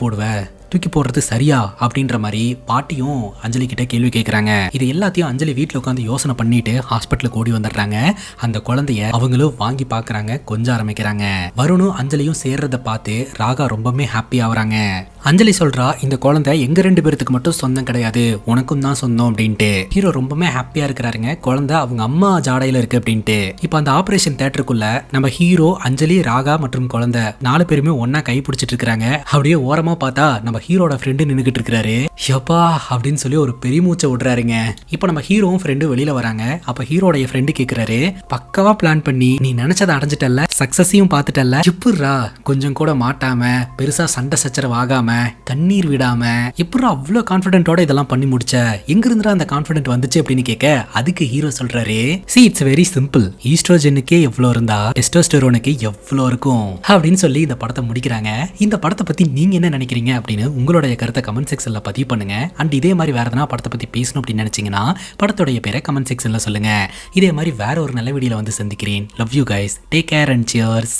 போடுறது சரியா அப்படின்ற மாதிரி பாட்டியும் அஞ்சலி கிட்ட கேள்வி கேட்கறாங்க. இது எல்லாத்தையும் அஞ்சலி வீட்டுல உட்காந்து யோசனை பண்ணிட்டு ஹாஸ்பிட்டலுக்கு ஓடி வந்துடுறாங்க. அந்த குழந்தைய அவங்களும் வாங்கி பாக்குறாங்க, கொஞ்சம் ஆரம்பிக்கிறாங்க. வருணும் அஞ்சலியும் சேர்றத பார்த்து ராகா ரொம்பவே ஹாப்பி ஆகுறாங்க. அஞ்சலி சொல்றா இந்த குழந்தை எங்க 2 பேருக்கு மட்டும் சொந்தம் கிடையாது, உனக்கும் தான் சொந்தம் அப்படின்ட்டு. ஹீரோ ரொம்பவே ஹாப்பியா இருக்கிறாருங்க, குழந்தை அவங்க அம்மா ஜாடையில இருக்கு அப்படின்ட்டு. இப்போ அந்த ஆபரேஷன் தியேட்டருக்குள்ள நம்ம ஹீரோ, அஞ்சலி, ராகா மற்றும் குழந்தை 4 பேருமே ஒன்னா கை பிடிச்சிட்டு இருக்காங்க. அப்படியே ஓரமா பார்த்தா நம்ம ஹீரோட ஃப்ரெண்டு நின்னுகிட்டு இருக்காரு. யப்பா அப்படின்னு சொல்லி ஒரு பெருமூச்சை விடுறாருங்க. இப்போ நம்ம ஹீரோவும் ஃப்ரெண்டு வெளியில வராங்க. அப்ப ஹீரோடைய ஃப்ரெண்டு கேக்குறாரு, பக்கவா பிளான் பண்ணி நீ நினைச்சதை அடைஞ்சிட்டல்ல, சக்சஸையும் பார்த்துட்டல்ல, எப்படிரா கொஞ்சம் கூட மாட்டாம பெருசா சண்டை சச்சரவு ஆகாம கண்ணீர் விடாம எப்படா அவ்வளவு கான்பிடென்ட்டோட இதெல்லாம் பண்ணி முடிச்ச, எங்க இருந்துடா அந்த கான்பிடென்ட் வந்துச்சு அப்படின்னு கேட்க, அதுக்கு ஹீரோ சொல்றாரு, see it's very simple, ஈஸ்ட்ரோஜனுக்கே எவ்வளவு இருந்தா டெஸ்டோஸ்டெரோனுக்கு எவ்வளவு இருக்கும் அப்படின்னு சொல்லி இந்த படத்தை முடிக்கிறாங்க. இந்த படத்தை பத்தி நீங்க என்ன நினைக்கிறீங்க அப்படின்னு உங்களுடைய கருத்தை கமெண்ட் செக்ஷன்ல பதிவு பண்ணுங்க. அண்ட் இதே மாதிரி வேற எதனா படத்தை பத்தி பேசணும் அப்படின்னு நினைச்சீங்கன்னா படத்துடைய பேரை கமெண்ட் செக்ஷன்ல சொல்லுங்க. இதே மாதிரி வேற ஒரு நல்ல வீடியோல வந்து சந்திக்கிறேன். Love you guys, take care and cheers.